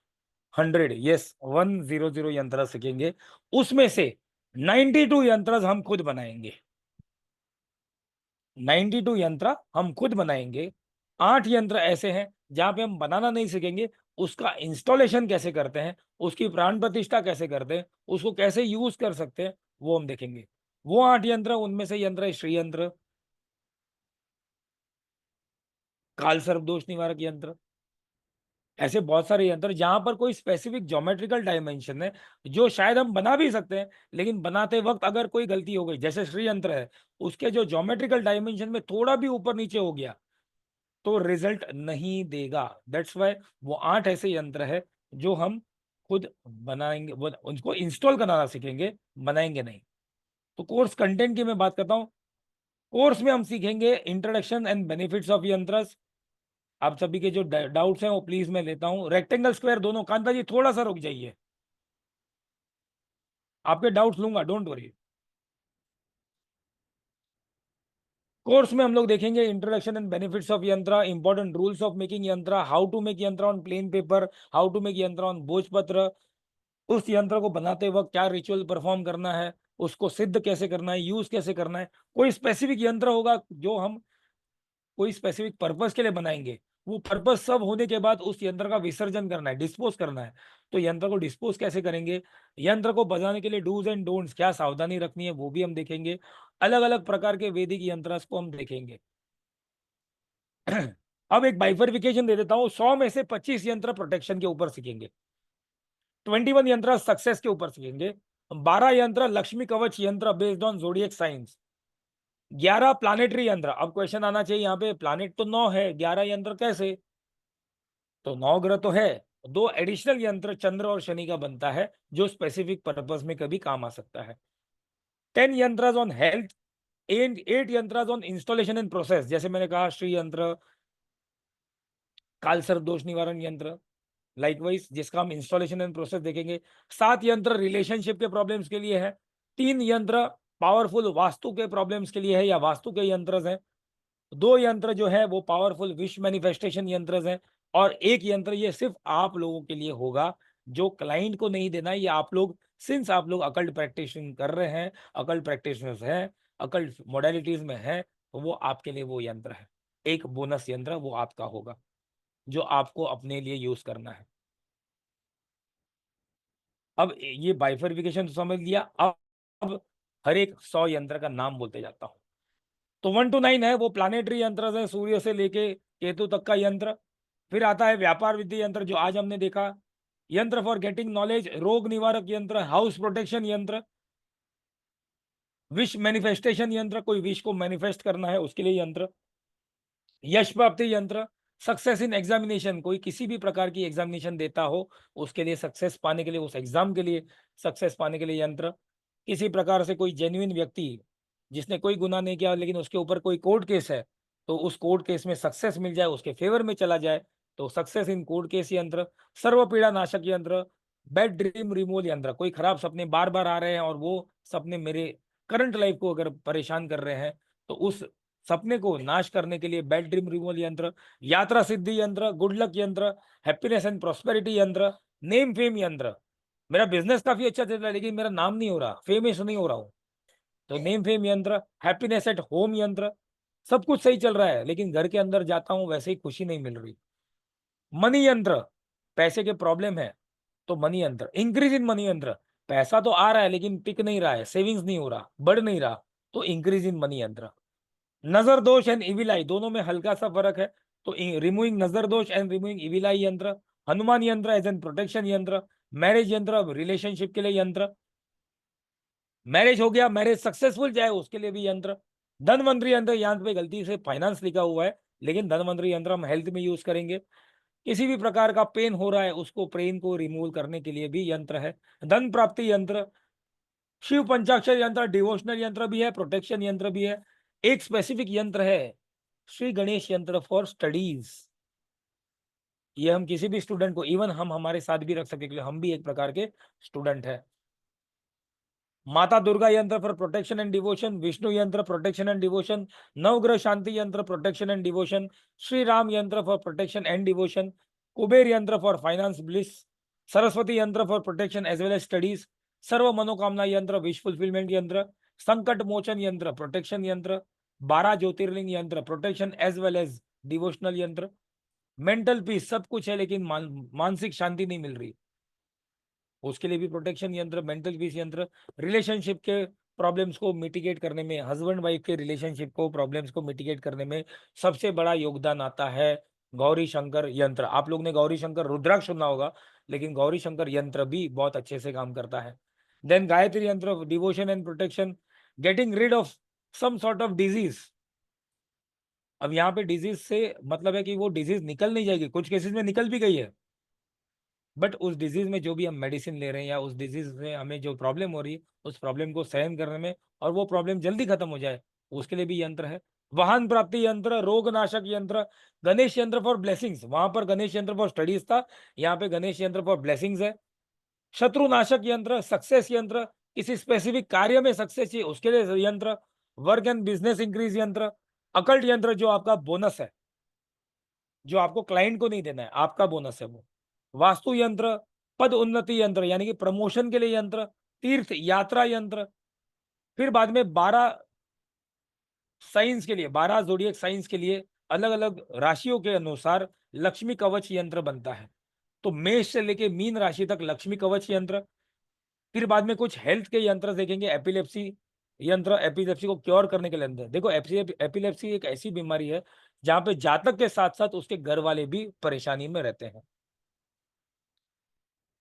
100, यस 100 यंत्र सीखेंगे। उसमें से 92 यंत्र हम खुद बनाएंगे। 92 यंत्र हम खुद बनाएंगे। 8 यंत्र ऐसे हैं जहां पे हम बनाना नहीं सीखेंगे, उसका इंस्टॉलेशन कैसे करते हैं, उसकी प्राण प्रतिष्ठा कैसे करते हैं, उसको कैसे यूज कर सकते हैं, वो हम देखेंगे। वो 8 यंत्र, उनमें से यंत्र है श्री यंत्र, काल सर्प दोष निवारक यंत्र। ऐसे बहुत सारे यंत्र जहां पर कोई स्पेसिफिक ज्योमेट्रिकल डायमेंशन है, जो शायद हम बना भी सकते हैं, लेकिन बनाते वक्त अगर कोई गलती हो गई, जैसे श्री यंत्र है, उसके जो ज्योमेट्रिकल डायमेंशन में थोड़ा भी ऊपर नीचे हो गया तो रिजल्ट नहीं देगा। दैट्स वाई वो 8 ऐसे यंत्र है जो हम खुद बनाएंगे, वो उनको इंस्टॉल कराना सीखेंगे, बनाएंगे नहीं। तो कोर्स कंटेंट की मैं बात करता हूँ। कोर्स में हम सीखेंगे इंट्रोडक्शन एंड बेनिफिट्स ऑफ यंत्रस। आप सभी के जो डाउट्स हैं वो प्लीज मैं लेता हूँ। रेक्टेंगल स्क्वायर दोनों, कांता जी थोड़ा सा रुक जाइए, आपके डाउट्स लूंगा, डोंट वरी। कोर्स में हम लोग देखेंगे introduction and benefits of yantra, important rules of making yantra, how to make yantra on plain paper, how to make yantra on bhojpatra, उस यंत्र को बनाते वक्त क्या रिचुअल परफॉर्म करना है, उसको सिद्ध कैसे करना है, यूज कैसे करना है। कोई स्पेसिफिक यंत्र होगा जो हम कोई स्पेसिफिक पर्पस के लिए बनाएंगे, वो पर्पस सब होने के बाद उस यंत्र का विसर्जन करना है, डिस्पोज करना है। तो यंत्र को डिस्पोज कैसे करेंगे, यंत्र को बजाने के लिए डूज एंड डोंट्स, क्या सावधानी रखनी है, वो भी हम देखेंगे। अलग अलग प्रकार के वैदिक यंत्र को हम देखेंगे। अब एक बाइफर्फिकेशन दे देता हूं। 100 में से 25 यंत्र प्रोटेक्शन के ऊपर सीखेंगे, 21 यंत्र सक्सेस के ऊपर सीखेंगे, 12 यंत्र लक्ष्मी कवच यंत्र based on zodiac science, 11 planetary यंत्र। अब क्वेश्चन आना चाहिए यहाँ पे, प्लानेट तो 9 है, 11 यंत्र कैसे? तो 9 ग्रह तो है, 2 एडिशनल यंत्र चंद्र और शनि का बनता है, जो स्पेसिफिक पर्पस में कभी काम आ सकता है। 10 यंत्र ऑन हेल्थ, 8 यंत्र ऑन इंस्टॉलेशन एंड प्रोसेस, जैसे मैंने कहा श्री यंत्र, काल सर्प दोष निवारण यंत्र, लाइकवाइज जिसका हम इंस्टॉलेशन एंड प्रोसेस देखेंगे। 7 यंत्र रिलेशनशिप के प्रॉब्लम्स के लिए है, 3 यंत्र पावरफुल वास्तु के प्रॉब्लम्स के लिए है या वास्तु के यंत्र हैं, 2 यंत्र जो है वो पावरफुल विश मैनिफेस्टेशन यंत्र हैं, और एक यंत्र ये सिर्फ आप लोगों के लिए होगा, जो क्लाइंट को नहीं देना है। ये आप लोग, सिंस आप लोग अकल्ट प्रैक्टिस कर रहे हैं, अकल्ट प्रैक्टिशनर्स हैं, अकल्ट मोडालिटीज में हैं, तो वो आपके लिए वो यंत्र है। एक बोनस यंत्र वो आपका होगा, जो आपको अपने लिए यूज करना है। अब ये बाइफर्फिकेशन तो समझ लिया। अब हर एक 100 यंत्र का नाम बोलते जाता हूं। तो 1 to 9 है वो प्लानेटरी यंत्र है, सूर्य से लेके केतु तक का यंत्र। फिर आता है व्यापार विद्या यंत्र, जो आज हमने देखा, यंत्र फॉर गेटिंग नॉलेज, रोग निवारक यंत्र, हाउस प्रोटेक्शन यंत्र, विश मैनिफेस्टेशन यंत्र, कोई विश को मैनिफेस्ट करना है उसके लिए यंत्र, यश प्राप्ति यंत्र, सक्सेस इन एग्जामिनेशन, कोई किसी भी प्रकार की एग्जामिनेशन देता हो उसके लिए सक्सेस पाने के लिए, उस एग्जाम के लिए सक्सेस पाने के लिए यंत्र। किसी प्रकार से कोई जेन्युइन व्यक्ति जिसने कोई गुनाह नहीं किया लेकिन उसके ऊपर कोई कोर्ट केस है, तो उस कोर्ट केस में सक्सेस मिल जाए, उसके फेवर में चला जाए, तो सक्सेस इन कोर्ट केस यंत्र। सर्व पीड़ा नाशक यंत्र, बैड ड्रीम रिमूवल यंत्र, कोई खराब सपने बार बार आ रहे हैं और वो सपने मेरे करंट लाइफ को अगर परेशान कर रहे हैं, तो उस सपने को नाश करने के लिए बैड ड्रीम रिमूवल यंत्र। यात्रा सिद्धि यंत्र, गुड लक यंत्र, हैप्पीनेस एंड प्रॉस्पेरिटी यंत्र, नेम फेम यंत्र, मेरा बिजनेस काफी अच्छा चल रहा है लेकिन मेरा नाम नहीं हो रहा, फेमस नहीं हो रहा हूं, तो नेम फेम यंत्र। हैप्पीनेस एट होम यंत्र, सब कुछ सही चल रहा है लेकिन घर के अंदर जाता हूं वैसे ही खुशी नहीं मिल रही। मनी यंत्र, पैसे के प्रॉब्लम है, तो मनी यंत्र। इंक्रीज इन मनी यंत्र, पैसा तो आ रहा है लेकिन टिक नहीं रहा है, सेविंग्स नहीं हो रहा, बढ़ नहीं रहा, तो इंक्रीज इन मनी यंत्र। नजर दोष एंड इविल आई, दोनों में हल्का सा फर्क है, तो रिमूविंग नजर दोष एंड रिमूविंग इविल आई यंत्र। हनुमान यंत्र एज एन प्रोटेक्शन यंत्र। मैरिज यंत्र, रिलेशनशिप के लिए यंत्र। मैरिज हो गया, मैरिज सक्सेसफुल जाए उसके लिए भी यंत्र। धनवंतरी यंत्र, यहाँ पे गलती से फाइनेंस लिखा हुआ है लेकिन धनवंतरी यंत्र हम हेल्थ में यूज करेंगे। किसी भी प्रकार का पेन हो रहा है उसको पेन को रिमूव करने के लिए भी यंत्र है। धन प्राप्ति यंत्र, शिव पंचाक्षर यंत्र, डिवोशनल यंत्र भी है, प्रोटेक्शन यंत्र भी है। एक स्पेसिफिक यंत्र है श्री गणेश यंत्र फॉर स्टडीज। ये हम किसी भी स्टूडेंट को, इवन हम हमारे साथ भी रख सकते क्योंकि हम भी एक प्रकार के स्टूडेंट है। Mata Durga yantra for protection and devotion, Vishnu yantra protection and devotion, Navagraha Shanti yantra protection and devotion, Shri Ram yantra for protection and devotion, Kuber yantra for finance bliss, Saraswati yantra for protection as well as studies, Sarva Manokamna yantra wish fulfilment यंत्र, संकट मोचन यंत्र प्रोटेक्शन यंत्र, 12 Jyotirlinga yantra protection as well as devotional yantra. Mental peace, सब कुछ है लेकिन मानसिक शांति नहीं मिल रही, उसके लिए भी प्रोटेक्शन यंत्र, मेंटल पीस यंत्र। रिलेशनशिप के प्रॉब्लम्स को मिटिगेट करने में, हस्बैंड वाइफ के रिलेशनशिप को प्रॉब्लम्स को मिटिगेट करने में सबसे बड़ा योगदान आता है गौरी शंकर यंत्र। आप लोग ने गौरी शंकर रुद्राक्ष सुना होगा लेकिन गौरी शंकर यंत्र भी बहुत अच्छे से काम करता है। Then Gayatri yantra, devotion and protection, getting rid of some sort of disease. अब यहाँ पे डिजीज से मतलब है कि वो डिजीज निकल नहीं जाएगी, कुछ केसेस में निकल भी गई है, बट उस डिजीज में जो भी हम मेडिसिन ले रहे हैं या उस डिजीज में हमें जो प्रॉब्लम हो रही है उस प्रॉब्लम को सहन करने में और वो प्रॉब्लम जल्दी खत्म हो जाए, उसके लिए भी यंत्र है। वाहन प्राप्ति यंत्र, रोग नाशक यंत्र, गणेश यंत्र फॉर ब्लेसिंग्स, वहां पर गणेश यंत्र फॉर स्टडीज था, यहाँ पे गणेश यंत्र फॉर ब्लेसिंग्स है। शत्रु नाशक यंत्र, सक्सेस यंत्र, किसी स्पेसिफिक कार्य में सक्सेस चाहिए उसके लिए यंत्र। वर्क एंड बिजनेस इंक्रीज यंत्र। अकल्ट यंत्र, जो आपका बोनस है, जो आपको क्लाइंट को नहीं देना है, आपका बोनस है वो। वास्तु यंत्र, पद उन्नति यंत्र यानी कि प्रमोशन के लिए यंत्र। तीर्थ यात्रा यंत्र। फिर बाद में 12 साइंस के लिए, 12 जोडिएक साइंस के लिए अलग अलग राशियों के अनुसार लक्ष्मी कवच यंत्र बनता है, तो मेष से लेके मीन राशि तक लक्ष्मी कवच यंत्र। फिर बाद में कुछ हेल्थ के यंत्र देखेंगे, एपिलेप्सी यंत्र, एपिलेप्सी को क्योर करने के लिए यंत्र। देखो एपिलेप्सी एक ऐसी बीमारी है जहां पे जातक के साथ साथ उसके घर वाले भी परेशानी में रहते हैं,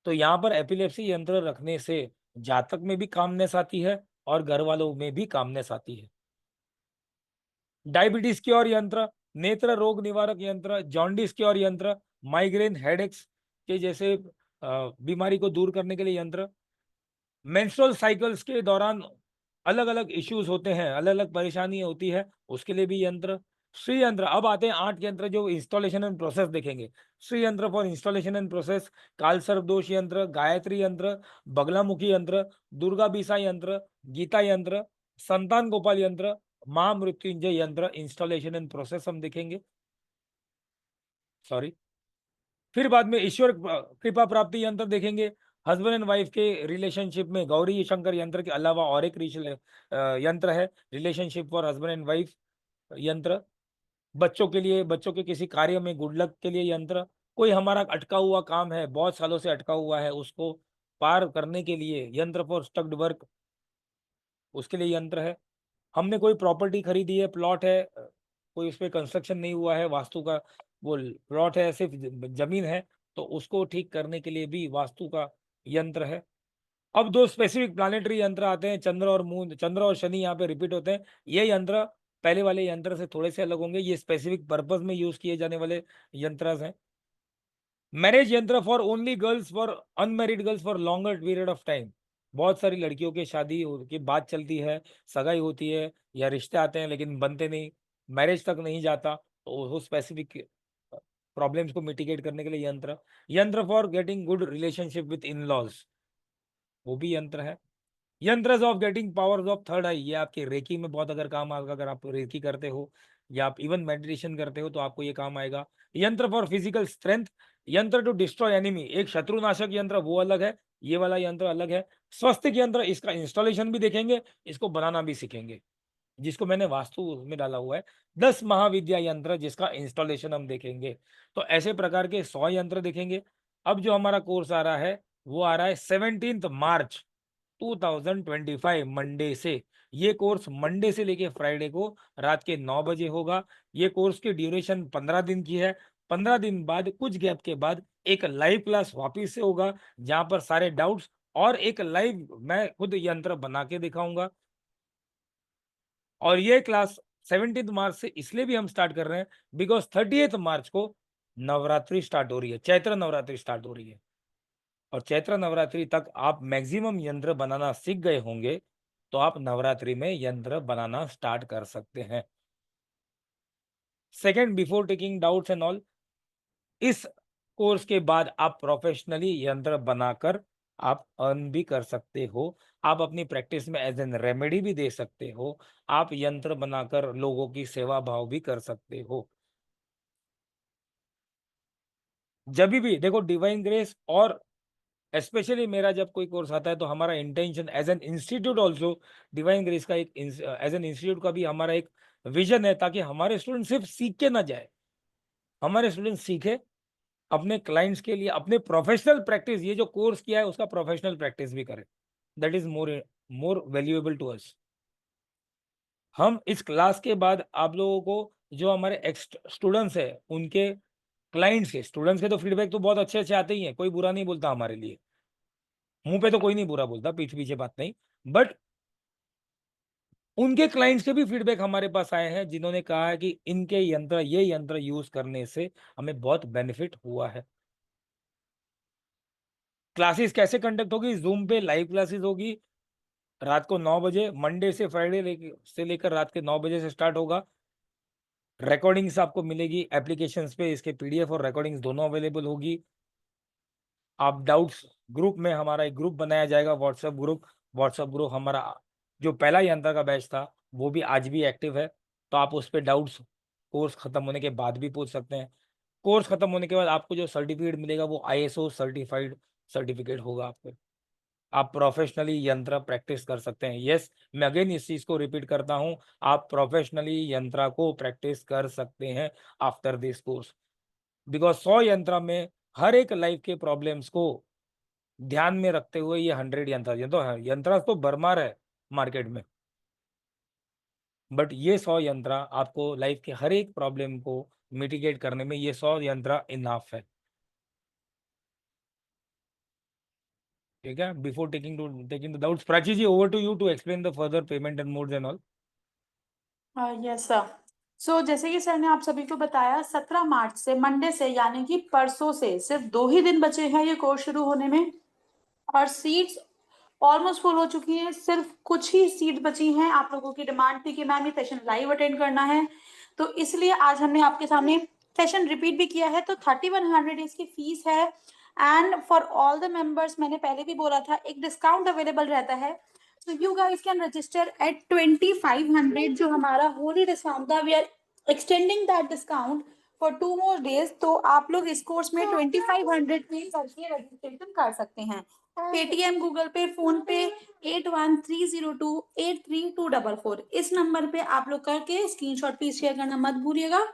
तो यहाँ पर एपिलेप्सी यंत्र रखने से जातक में भी कामनेस आती है और घर वालों में भी कामनेस आती है। डायबिटीज की और यंत्र, नेत्र रोग निवारक यंत्र, जॉन्डिस की और यंत्र, माइग्रेन हेडेक्स के जैसे बीमारी को दूर करने के लिए यंत्र। मेंस्ट्रुअल साइकिल्स के दौरान अलग अलग इश्यूज होते हैं, अलग अलग परेशानी होती है, उसके लिए भी यंत्र। श्री यंत्र, अब आते हैं 8 यंत्र जो इंस्टॉलेशन एंड प्रोसेस देखेंगे। श्री यंत्र फॉर इंस्टॉलेशन एंड प्रोसेस, काल सर्प दोष यंत्र, गायत्री यंत्र, बगलामुखी यंत्र, दुर्गा बीसा यंत्र, गीता यंत्र, संतान गोपाल यंत्र, महामृत्युंजय यंत्र, इंस्टॉलेशन एंड प्रोसेस हम देखेंगे। सॉरी, फिर बाद में ईश्वर कृपा प्राप्ति यंत्र देखेंगे। हस्बैंड एंड वाइफ के रिलेशनशिप में गौरी शंकर यंत्र के अलावा और एक यंत्र है, relationship for husband and wife यंत्र। बच्चों के लिए, बच्चों के किसी कार्य में गुड लक के लिए यंत्र। कोई हमारा अटका हुआ काम है, बहुत सालों से अटका हुआ है, उसको पार करने के लिए यंत्र फॉर स्टक्ड वर्क, उसके लिए यंत्र है। हमने कोई प्रॉपर्टी खरीदी है, प्लॉट है, कोई उस पर कंस्ट्रक्शन नहीं हुआ है, वास्तु का वो प्लॉट है, सिर्फ जमीन है, तो उसको ठीक करने के लिए भी वास्तु का यंत्र है। अब 2 स्पेसिफिक प्लानिटरी यंत्र आते हैं, चंद्र और मून, चंद्र और शनि यहाँ पे रिपीट होते हैं। ये यंत्र पहले वाले यंत्र से थोड़े से अलग होंगे। ये स्पेसिफिक पर्पज में यूज किए जाने वाले यंत्र हैं। मैरिज यंत्र for only girls, for unmarried girls for longer period of time. बहुत सारी लड़कियों की शादी की बात चलती है, सगाई होती है या रिश्ते आते हैं लेकिन बनते नहीं, मैरिज तक नहीं जाता, तो वो स्पेसिफिक प्रॉब्लम्स को मिटिगेट करने के लिए यंत्र। Yantra for getting good relationship with in laws, वो भी यंत्र है। Yantra of getting powers of third eye, ये आपके रेकी में बहुत अगर काम आएगा, अगर आप रेकी करते हो या आप इवन मेडिटेशन करते हो तो आपको ये काम आएगा। यंत्र फॉर फिजिकल स्ट्रेंथ, यंत्र टू डिस्ट्रॉय एनिमी, एक शत्रुनाशक यंत्र वो अलग है, ये वाला यंत्र अलग है। स्वस्तिक यंत्र, इसका इंस्टॉलेशन भी देखेंगे, इसको बनाना भी सीखेंगे, जिसको मैंने वास्तु में डाला हुआ है। 10 महाविद्या यंत्र, जिसका इंस्टॉलेशन हम देखेंगे। तो ऐसे प्रकार के 100 यंत्र देखेंगे। अब जो हमारा कोर्स आ रहा है वो आ रहा है 17 मार्च 2025 मंडे से। ये कोर्स मंडे से लेके फ्राइडे को रात के 9 बजे होगा। ये कोर्स की ड्यूरेशन 15 दिन की है। 15 दिन बाद कुछ गैप के बाद एक लाइव क्लास वापिस से होगा, जहां पर सारे डाउट्स और एक लाइव मैं खुद यंत्र बना के दिखाऊंगा। और ये क्लास 17 मार्च से इसलिए भी हम स्टार्ट कर रहे हैं बिकॉज 30 मार्च को नवरात्रि स्टार्ट हो रही है, चैत्र नवरात्रि स्टार्ट हो रही है। और चैत्र नवरात्रि तक आप मैक्सिमम यंत्र बनाना सीख गए होंगे, तो आप नवरात्रि में यंत्र बनाना स्टार्ट कर सकते हैं। Second, before taking doubts and all, इस कोर्स के बाद आप प्रोफेशनली यंत्र बनाकर आप अर्न भी कर सकते हो। आप अपनी प्रैक्टिस में एज एन रेमेडी भी दे सकते हो। आप यंत्र बनाकर लोगों की सेवा भाव भी कर सकते हो। जब भी देखो डिवाइन ग्रेस, और स्पेशली मेरा जब कोई कोर्स आता है तो हमारा intention as an institute also, divine grace का एक एज एन इंस्टीट्यूट का भी हमारा एक विजन है, ताकि हमारे स्टूडेंट सिर्फ सीख के ना जाए, हमारे स्टूडेंट सीखे, अपने क्लाइंट्स के लिए अपने प्रोफेशनल प्रैक्टिस, ये जो कोर्स किया है उसका प्रोफेशनल प्रैक्टिस भी करें। That is more more valuable to us. हम इस क्लास के बाद आप लोगों को जो हमारे एक्स स्टूडेंट्स है उनके क्लाइंट्स के, स्टूडेंट्स के तो फीडबैक तो बहुत अच्छे अच्छे आते ही हैं, कोई बुरा नहीं बोलता हमारे लिए, मुंह पे तो कोई नहीं बुरा बोलता, पीठ पीछे बात नहीं, बट उनके क्लाइंट्स के भी फीडबैक हमारे पास आए हैं, जिन्होंने कहा है कि इनके यंत्र, ये यंत्र यूज करने से हमें बहुत बेनिफिट हुआ है। क्लासेस कैसे कंडक्ट होगी? जूम पे लाइव क्लासेस होगी, रात को 9 बजे, मंडे से फ्राइडे से लेकर रात के 9 बजे से स्टार्ट होगा। रिकॉर्डिंग्स आपको मिलेगी एप्लीकेशंस पे, इसके पीडीएफ और रिकॉर्डिंग्स दोनों अवेलेबल होगी। आप डाउट्स ग्रुप में, हमारा एक ग्रुप बनाया जाएगा, व्हाट्सएप ग्रुप हमारा जो पहला यंत्र का बैच था वो भी आज भी एक्टिव है, तो आप उस पर डाउट्स कोर्स खत्म होने के बाद भी पूछ सकते हैं। कोर्स खत्म होने के बाद आपको जो सर्टिफिकेट मिलेगा वो आईएसओ सर्टिफाइड सर्टिफिकेट होगा आपको। आप प्रोफेशनली यंत्र प्रैक्टिस कर सकते हैं। यस, मैं अगेन इस चीज को रिपीट करता हूं, आप प्रोफेशनली यंत्र को प्रैक्टिस कर सकते हैं आफ्टर दिस कोर्स, बिकॉज 100 यंत्र में हर एक लाइफ के प्रॉब्लम्स को ध्यान में रखते हुए ये 100 यंत्र, ये तो यंत्र तो भरमार है मार्केट में, बट ये 100 यंत्र आपको लाइफ के हर एक प्रॉब्लम को मिटिगेट करने में, ये 100 यंत्र इनाफ है। ठीक है, before taking the doubts, Prachi ji, over to you to explain the further payment and modes and all. Yes sir. So जैसे कि सर ने आप सभी को बताया, 17 मार्च से, मंडे से, यानी कि परसों से सिर्फ 2 ही दिन बचे हैं ये कोर्स शुरू होने में, और सीट्स ऑलमोस्ट फुल हो चुकी हैं। सिर्फ कुछ ही सीट बची हैं। आप लोगों की डिमांड थी कि मैम ये सेशन लाइव अटेंड करना है, तो इसलिए आज हमने आपके सामने सेशन रिपीट भी किया है। तो 3100 इसकी फीस है, and for all the members, मैंने पहले भी बोला था, एक डिस्काउंट अवेलेबल रहता है। So you guys can register at 2500, जो हमारा होली डिस्काउंट था। We are extending that discount for 2 more days। तो आप लोग इस कोर्स में 2500 पे करके रजिस्ट्रेशन कर सकते हैं। पेटीएम, गूगल पे, फोन पे 8130283244, इस नंबर पे आप लोग करके स्क्रीनशॉट प्लीज शेयर करना मत भूलिएगा।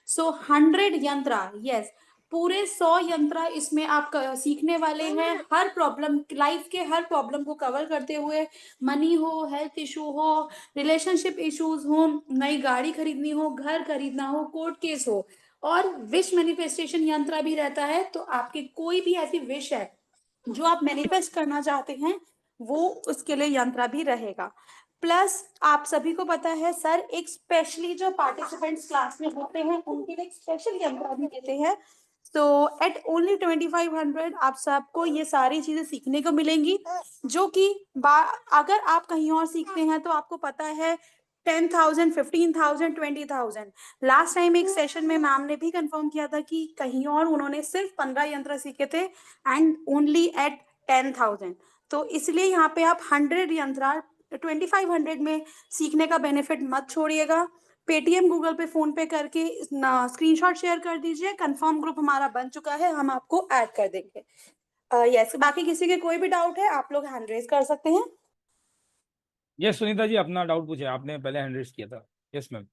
सो 100 यंत्रा, यस, पूरे 100 यंत्र इसमें आप सीखने वाले हैं। हर प्रॉब्लम, लाइफ के हर प्रॉब्लम को कवर करते हुए, मनी हो, हेल्थ इशू हो, रिलेशनशिप इश्यूज हो, नई गाड़ी खरीदनी हो, घर खरीदना हो, कोर्ट केस हो, और विश मैनिफेस्टेशन यंत्र भी रहता है। तो आपकी कोई भी ऐसी विश है जो आप मैनिफेस्ट करना चाहते हैं, वो उसके लिए यंत्र भी रहेगा। प्लस आप सभी को पता है सर, एक स्पेशली जो पार्टिसिपेंट्स क्लास में होते हैं उनके लिए एक स्पेशल यंत्र भी देते हैं। तो एट ओनली 2500 आप सबको ये सारी चीजें सीखने को मिलेंगी, जो कि अगर आप कहीं और सीखते हैं तो आपको पता है 10,000, 15,000, 20,000। लास्ट टाइम एक सेशन में मैम ने भी कंफर्म किया था कि कहीं और उन्होंने सिर्फ 15 यंत्र सीखे थे एंड ओनली एट 10,000। तो इसलिए यहाँ पे आप 100 यंत्र 2500 में सीखने का बेनिफिट मत छोड़िएगा। पेटीएम, गूगल पे, फोन पे करके स्क्रीनशॉट शेयर कर दीजिए। कंफर्म ग्रुप हमारा बन चुका है, हम आपको ऐड कर देंगे। यस, बाकी किसी के कोई भी डाउट है आप लोग हैंड रेज कर सकते हैं। यस सुनीता जी, अपना डाउट पूछे, आपने पहले हैंड रेज किया था। Yes ma'am.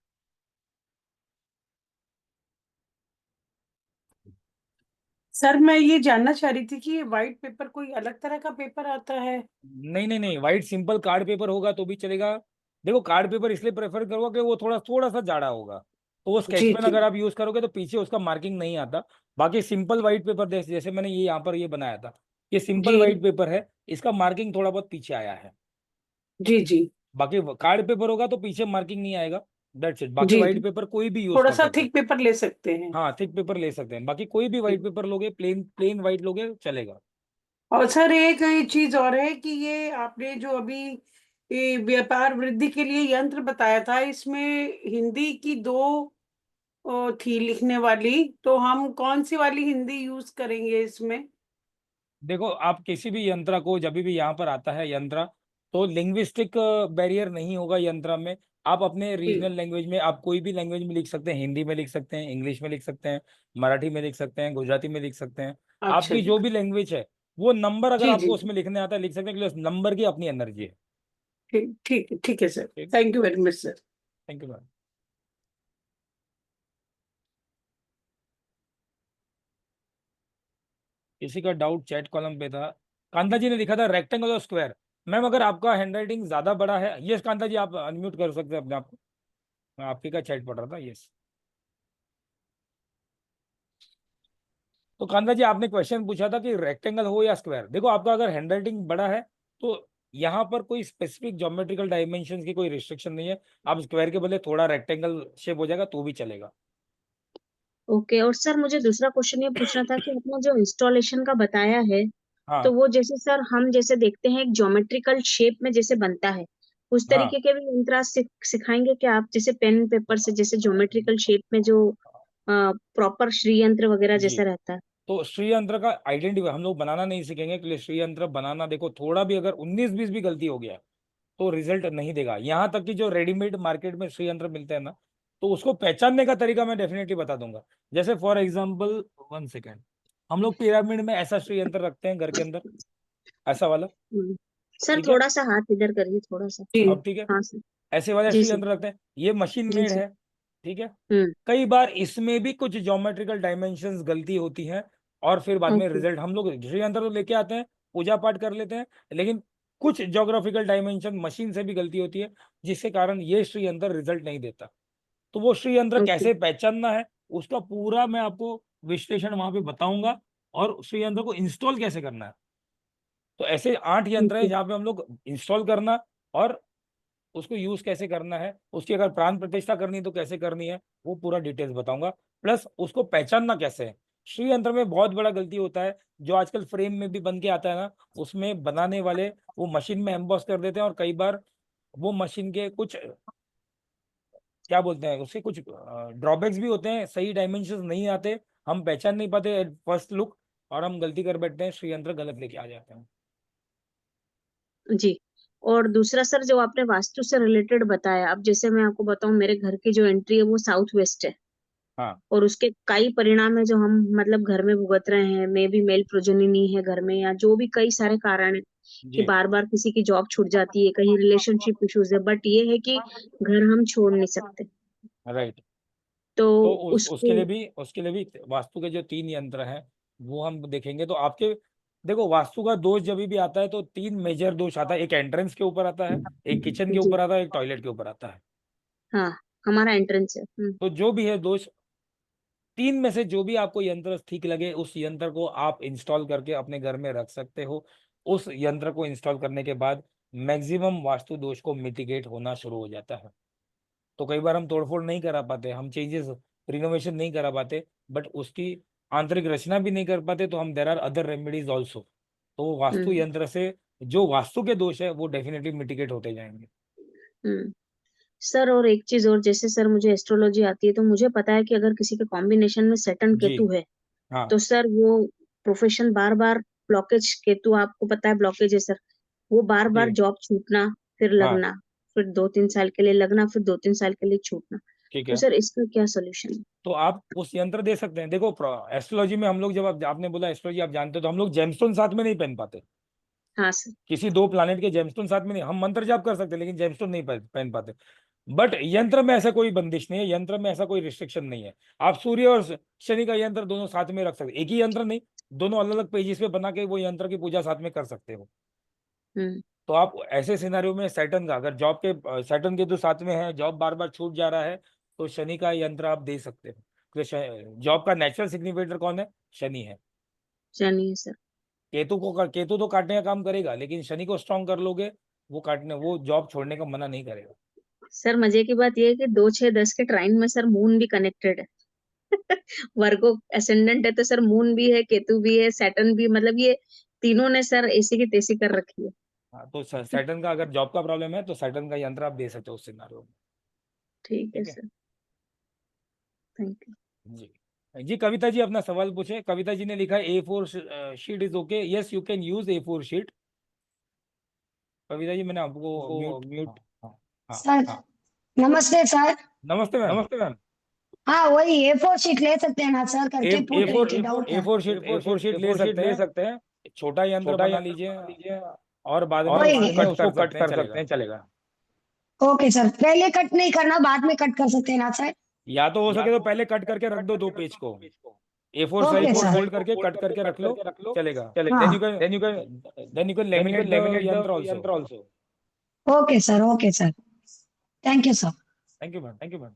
सर मैं ये जानना चाह रही थी कि व्हाइट पेपर कोई अलग तरह का पेपर आता है? नहीं नहीं नहीं, व्हाइट सिंपल कार्ड पेपर होगा तो भी चलेगा। देखो कार्ड पेपर इसलिए प्रेफर करूंगा कि वो थोड़ा थोड़ा सा जाड़ा होगा, तो वो स्केच जी पेन जी अगर आप यूज करोगे तो पीछे उसका मार्किंग नहीं आता। बाकी सिंपल व्हाइट पेपर जैसे मैंने ये यहाँ पर ये बनाया था, ये सिंपल जी व्हाइट पेपर है, इसका मार्किंग थोड़ा बहुत पीछे आया है। जी जी बाकी कार्ड पेपर होगा तो पीछे मार्किंग नहीं आएगा। That's it. बाकी जी व्हाइट जी पेपर कोई भी यूज थोड़ा कर सा सकते हैं। थिक पेपर ले सकते हैं। हाँ थिक पेपर ले सकते हैं, बाकी कोई भी व्हाइट पेपर लोगे, प्लेन प्लेन व्हाइट लोगे चलेगा। और सर एक चीज और है कि ये आपने जो अभी ये व्यापार वृद्धि के लिए यंत्र बताया था, इसमें हिंदी की दो थी लिखने वाली, तो हम कौन सी वाली हिंदी यूज करेंगे इसमें? देखो आप किसी भी यंत्र को जब भी यहाँ पर आता है यंत्र, तो लिंग्विस्टिक बैरियर नहीं होगा यंत्र में। आप अपने जी। रीजनल लैंग्वेज में, आप कोई भी लैंग्वेज में लिख सकते हैं, हिंदी में लिख सकते हैं, इंग्लिश में लिख सकते हैं, मराठी में लिख सकते हैं, गुजराती में लिख सकते हैं। अच्छा आपकी जी। जो भी लैंग्वेज है वो नंबर अगर जी जी आपको उसमें लिखने आता है लिख सकते हैं, क्योंकि उस नंबर की अपनी एनर्जी है। ठीक है सर। ठीक। Thank you very much sir. Thank you ma'am. किसी का डाउट चैट कॉलम पे था। कांता जी ने लिखा था रेक्टेंगल और स्क्वायर। मैम अगर आपका हैंडराइटिंग ज्यादा बड़ा है, यस कांता जी आप अनम्यूट कर सकते हैं अपने आप को। मैं आपकी का चैट पढ़ रहा था। यस। तो कांता जी आपने क्वेश्चन पूछा था कि रेक्टेंगल हो या स्क्वायर। देखो आपका अगर हैंडराइटिंग बड़ा है तो यहाँ पर कोई स्पेसिफिक ज्योमेट्रिकल डायमेंशन की कोई रिस्ट्रिक्शन नहीं है। आप स्क्वायर के बदले थोड़ा रेक्टेंगल शेप हो जाएगा तो भी चलेगा। ओके। और सर मुझे दूसरा क्वेश्चन ये पूछना था कि आपने जो इंस्टॉलेशन का बताया है, तो हाँ वो जैसे सर हम जैसे देखते हैं एक ज्योमेट्रिकल शेप में जैसे बनता है, उस हाँ। तरीके के भी यंत्र आज सिखाएंगे क्या आप, जैसे पेन पेपर से जैसे ज्योमेट्रिकल शेप में जो प्रॉपर श्री यंत्र वगैरह जी। जैसा रहता है? तो श्री यंत्र का आइडेंटिटी हम लोग बनाना नहीं सीखेंगे, क्योंकि श्री यंत्र बनाना देखो थोड़ा भी अगर 19-20 भी गलती हो गया तो रिजल्ट नहीं देगा। यहाँ तक कि जो रेडीमेड मार्केट में श्री यंत्र मिलते हैं ना, तो उसको पहचानने का तरीका मैं डेफिनेटली बता दूंगा। जैसे फॉर एग्जाम्पल, 1 सेकेंड, हम लोग पिरामिड में ऐसा श्री यंत्र रखते हैं घर के अंदर, ऐसा वाला। हम्म। सर ठीक है, थोड़ा सा हाथ इधर करिए थोड़ा सा। जी अब ठीक है। हाँ सर। ऐसे वाले जी श्री सर। यंत्र रखते हैं, ये मशीन जी मेड सर। है। ठीक है। हम्म। कई बार इसमें भी कुछ ज्योमेट्रिकल डायमेंशंस गलती होती है, और फिर बाद में ओके। रिजल्ट हम लोग श्री यंत्र तो लेके आते हैं, पूजा पाठ कर लेते हैं, लेकिन कुछ ज्योग्राफिकल डायमेंशन मशीन से भी गलती होती है, जिसके कारण ये श्री यंत्र रिजल्ट नहीं देता। तो वो श्री यंत्र ओके। कैसे पहचानना है उसका पूरा मैं आपको विश्लेषण वहां पे बताऊंगा, और श्री यंत्र को इंस्टॉल कैसे करना है। तो ऐसे 8 यंत्र हैं ओके। जहाँ पे हम लोग इंस्टॉल करना और उसको यूज कैसे करना है, उसकी अगर प्राण प्रतिष्ठा करनी है तो कैसे करनी है, वो पूरा डिटेल्स बताऊंगा। प्लस उसको पहचानना कैसे है। श्री यंत्र में बहुत बड़ा गलती होता है, जो आजकल फ्रेम में भी बन के आता है ना, उसमें बनाने वाले वो मशीन में एम्बॉस कर देते हैं, और कई बार वो मशीन के कुछ क्या बोलते हैं उसके कुछ ड्रॉबैक्स भी होते हैं, सही डायमेंशन नहीं आते, हम पहचान नहीं पाते फर्स्ट लुक, और हम गलती कर बैठते हैं, श्री यंत्र गलत लेके आ जाते हैं। जी। और दूसरा सर जो आपने वास्तु से रिलेटेड बताया, अब जैसे मैं आपको बताऊं मेरे घर की जो एंट्री है वो साउथ वेस्ट है, हाँ और उसके कई परिणाम है जो हम मतलब घर में भुगत रहे हैं, मे भी मेल प्रोजेनी नहीं है घर में, या जो भी कई सारे कारण है कि जी। बार बार किसी की जॉब छूट जाती है, कहीं रिलेशनशिप इश्यूज है, बट ये है कि घर हम छोड़ नहीं सकते। राइट। तो तो उसको उसके लिए भी वास्तु के जो 3 यंत्र हैं वो हम देखेंगे। तो आपके देखो वास्तु का दोष जब भी आता है तो 3 मेजर दोष आता है। एक एंट्रेंस के ऊपर आता है, एक किचन के जी। ऊपर आता है, एक टॉयलेट के ऊपर आता है। हाँ, हमारा एंट्रेंस है। तो जो भी है दोष, 3 में से जो भी आपको यंत्र ठीक लगे उस यंत्र को आप इंस्टॉल करके अपने घर में रख सकते हो। उस यंत्र को इंस्टॉल करने के बाद मैक्सिमम वास्तु दोष को मिटिगेट होना शुरू हो जाता है। तो कई बार हम तोड़फोड़ नहीं करा पाते, हम चेंजेस रिनोवेशन नहीं करा पाते, बट उसकी आंतरिक रचना भी नहीं कर पाते, तो हम there are other remedies also. तो वास्तु यंत्र से जो वास्तु के दोष है वो डेफिनेटली मिटिगेट होते जाएंगे। सर और एक चीज और, जैसे सर मुझे एस्ट्रोलॉजी आती है, तो मुझे पता है कि अगर किसी के कॉम्बिनेशन में सैटर्न जी केतु है, हाँ तो सर वो प्रोफेशन बार बार ब्लॉकेज, केतु आपको पता है ब्लॉकेज है सर, वो बार बार जी जॉब छूटना, फिर हाँ लगना, फिर 2-3 साल के लिए लगना, फिर 2-3 साल के लिए छूटना। ठीक तो है। सर इसका क्या सोल्यूशन है? तो आप उस यंत्र दे सकते हैं। देखो एस्ट्रोलॉजी में हम लोग, जब आपने बोला एस्ट्रोलॉजी आप जानते हो, तो हम लोग जेमस्टोन साथ में नहीं पहन पाते। हाँ सर। किसी दो प्लैनेट के जेमस्टोन साथ में नहीं, हम मंत्र जाप कर सकते हैं लेकिन जेमस्टोन नहीं पहन पाते। बट यंत्र में ऐसा कोई बंदिश नहीं है, यंत्र में ऐसा कोई रिस्ट्रिक्शन नहीं है। आप सूर्य और शनि का यंत्र दोनों साथ में रख सकते, एक ही यंत्र नहीं, दोनों अलग अलग पेजेस पे बना के वो यंत्र की पूजा साथ में कर सकते हो। तो आप ऐसे सिनेरियो में सैटर्न का, अगर जॉब के सैटर्न के तो साथ में है, जॉब बार बार छूट जा रहा है, तो शनि का यंत्र आप दे सकते हो। क्योंकि जॉब का नेचुरल सिग्निफिकेटर कौन है? शनि है। चलिए सर। केतु तो काटने का काम करेगा, लेकिन शनि को स्ट्रांग कर लोगे, वो जॉब छोड़ने का मना नहीं करेगा। सर मजे की बात यह है कि 2, 6, 10 के ट्राइन में सर मून भी कनेक्टेड है। वर्गो असेंडेंट है, तो सर मून भी है, केतु भी है, सैटर्न भी, मतलब ये तीनों ने सर ऐसी की तैसी कर रखी है। हाँ, तो सैटर्न का अगर जॉब का प्रॉब्लम है तो सैटर्न का यंत्र आप दे सकते हो उस सिनारियो में। ठीक है ठीक है सर, थैंक यू। जी। जी कविता जी अपना सवाल पूछे। कविता जी ने लिखा है A4 sheet is okay, yes you can use A4 sheet. Kavita ji मैंने आपको म्यूट। हाँ हाँ सर हाँ। नमस्ते सर। नमस्ते मैम। नमस्ते मैम। हाँ वही A4 शीट ले सकते हैं ना सर, करके पूछ रही थी, डाउट था। A4 शीट ले सकते हैं। छोटा यंत्र बना लीजिए और बाद में वही उसको कट कर सकते हैं, चलेगा। ओके सर, पहले कट नहीं करना, बाद में कट कर सकते हैं ना सर? या तो हो सके तो पहले कट करके रख दो 2 पेज को, A4 साइज ओके को सर। फोल्ड करके कट करके रख लो, चलेगा। हाँ then you can laminate the yantra also. Okay sir, thank you sir. Thank you ma'am.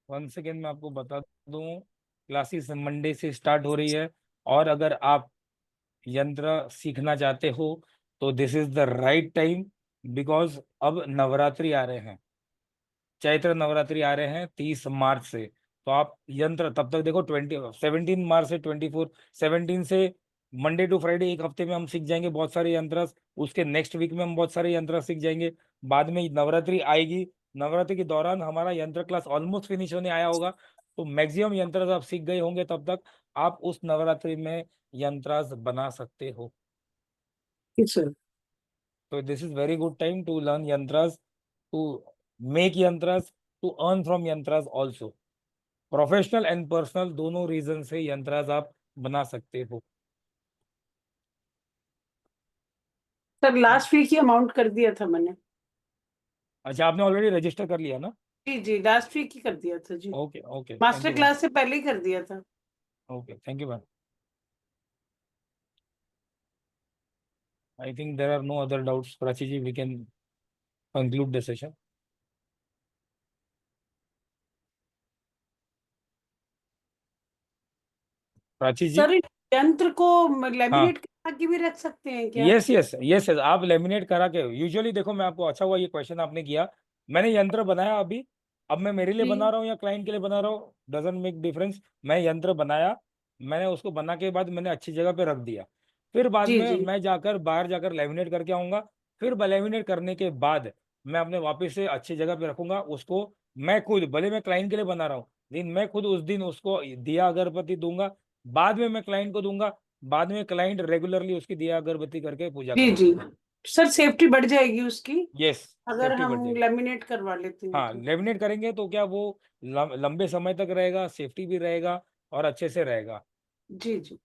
One second मैं आपको बता दूं, क्लासेस मंडे से स्टार्ट हो रही है, और अगर आप यंत्र सीखना चाहते हो तो this is the right time, because अब नवरात्रि आ रहे हैं, चैत्र नवरात्रि आ रहे हैं 30 मार्च से। तो आप यंत्र तब तक देखो, 17 मार्च से 24, 17 से मंडे टू फ्राइडे एक हफ्ते में हम सीख जाएंगे बहुत सारे यंत्र। उसके नेक्स्ट वीक में हम बहुत सारे यंत्र सीख जाएंगे। बाद में नवरात्रि आएगी, नवरात्रि के दौरान हमारा यंत्र क्लास ऑलमोस्ट फिनिश होने आया होगा, तो मैक्सिमम यंत्र आप सीख गए होंगे, तब तक आप उस नवरात्रि में यंत्र बना सकते हो। Sir So this is very good time to learn yantras, to make yantras, to earn from yantras also. Professional and personal दोनों रीजन से यंत्रास आप बना सकते हो। सर लास्ट वीक ही अमाउंट कर दिया था मैंने। अच्छा आपने ऑलरेडी रजिस्टर कर लिया ना? जी लास्ट वीक ही कर दिया था जी। ओके ओके, मास्टर क्लास से पहले ही कर दिया था। Okay thank you ma'am. I think there are no other doubts. Prachi ji we can conclude the session. Prachi ji. Sir इन यंत्र को हाँ लेमिनेट करा के भी रख सकते हैं क्या? यस आप लेमिनेट करा के, यूजुअली देखो मैं आपको, अच्छा हुआ ये क्वेश्चन आपने किया। मैंने यंत्र बनाया अभी, अब मैं मेरे लिए जी बना रहा हूँ या क्लाइंट के लिए बना रहा हूँ, डजंट मेक डिफरेंस। मैं यंत्र बनाया, मैंने उसको बना के बाद मैंने अच्छी जगह पे रख दिया, फिर बाद जी में जी मैं बाहर जाकर लेमिनेट करके आऊंगा। फिर लेमिनेट करने के बाद मैं अपने वापस से अच्छी जगह पे रखूंगा उसको। मैं खुद, भले मैं क्लाइंट के लिए बना रहा हूँ, लेकिन मैं खुद उस दिन उसको दिया अगरबत्ती दूंगा, बाद में मैं क्लाइंट को दूंगा, बाद में क्लाइंट रेगुलरली उसकी दिया अगरबत्ती करके पूजा जी करेगा। जी सर सेफ्टी बढ़ जाएगी उसकी यस, अगर सेफ्टी बढ़ हम जाएगी। लेमिनेट करवा लेते हैं हाँ तो। लेमिनेट करेंगे तो क्या वो लंबे समय तक रहेगा, सेफ्टी भी रहेगा और अच्छे से रहेगा। जी जी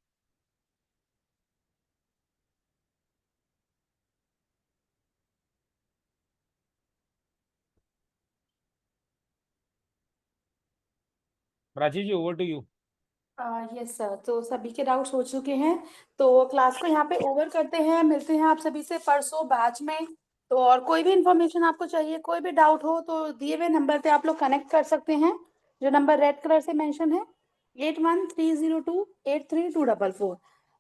Prachi ji over to you. Yes sir, तो सभी के डाउट्स हो चुके हैं, तो क्लास को यहाँ पे ओवर करते हैं। मिलते हैं आप सभी से परसों बैच में। तो और कोई भी इंफॉर्मेशन आपको चाहिए, कोई भी डाउट हो, तो दिए हुए नंबर पे आप लोग कनेक्ट कर सकते हैं, जो नंबर रेड कलर से मेंशन है। 8130283244।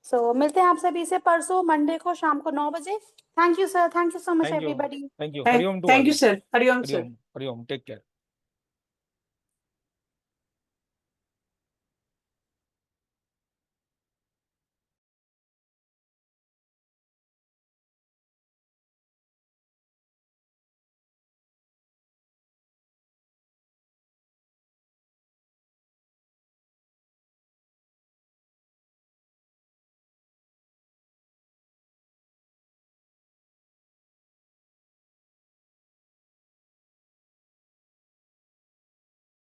सो मिलते हैं आप सभी से परसों मंडे को शाम को 9 बजे। Thank you sir, thank you so much thank you everybody. Thank you हरिओम to thank all you sir, हरिओम सर। हरिओम हरिओम टेक केयर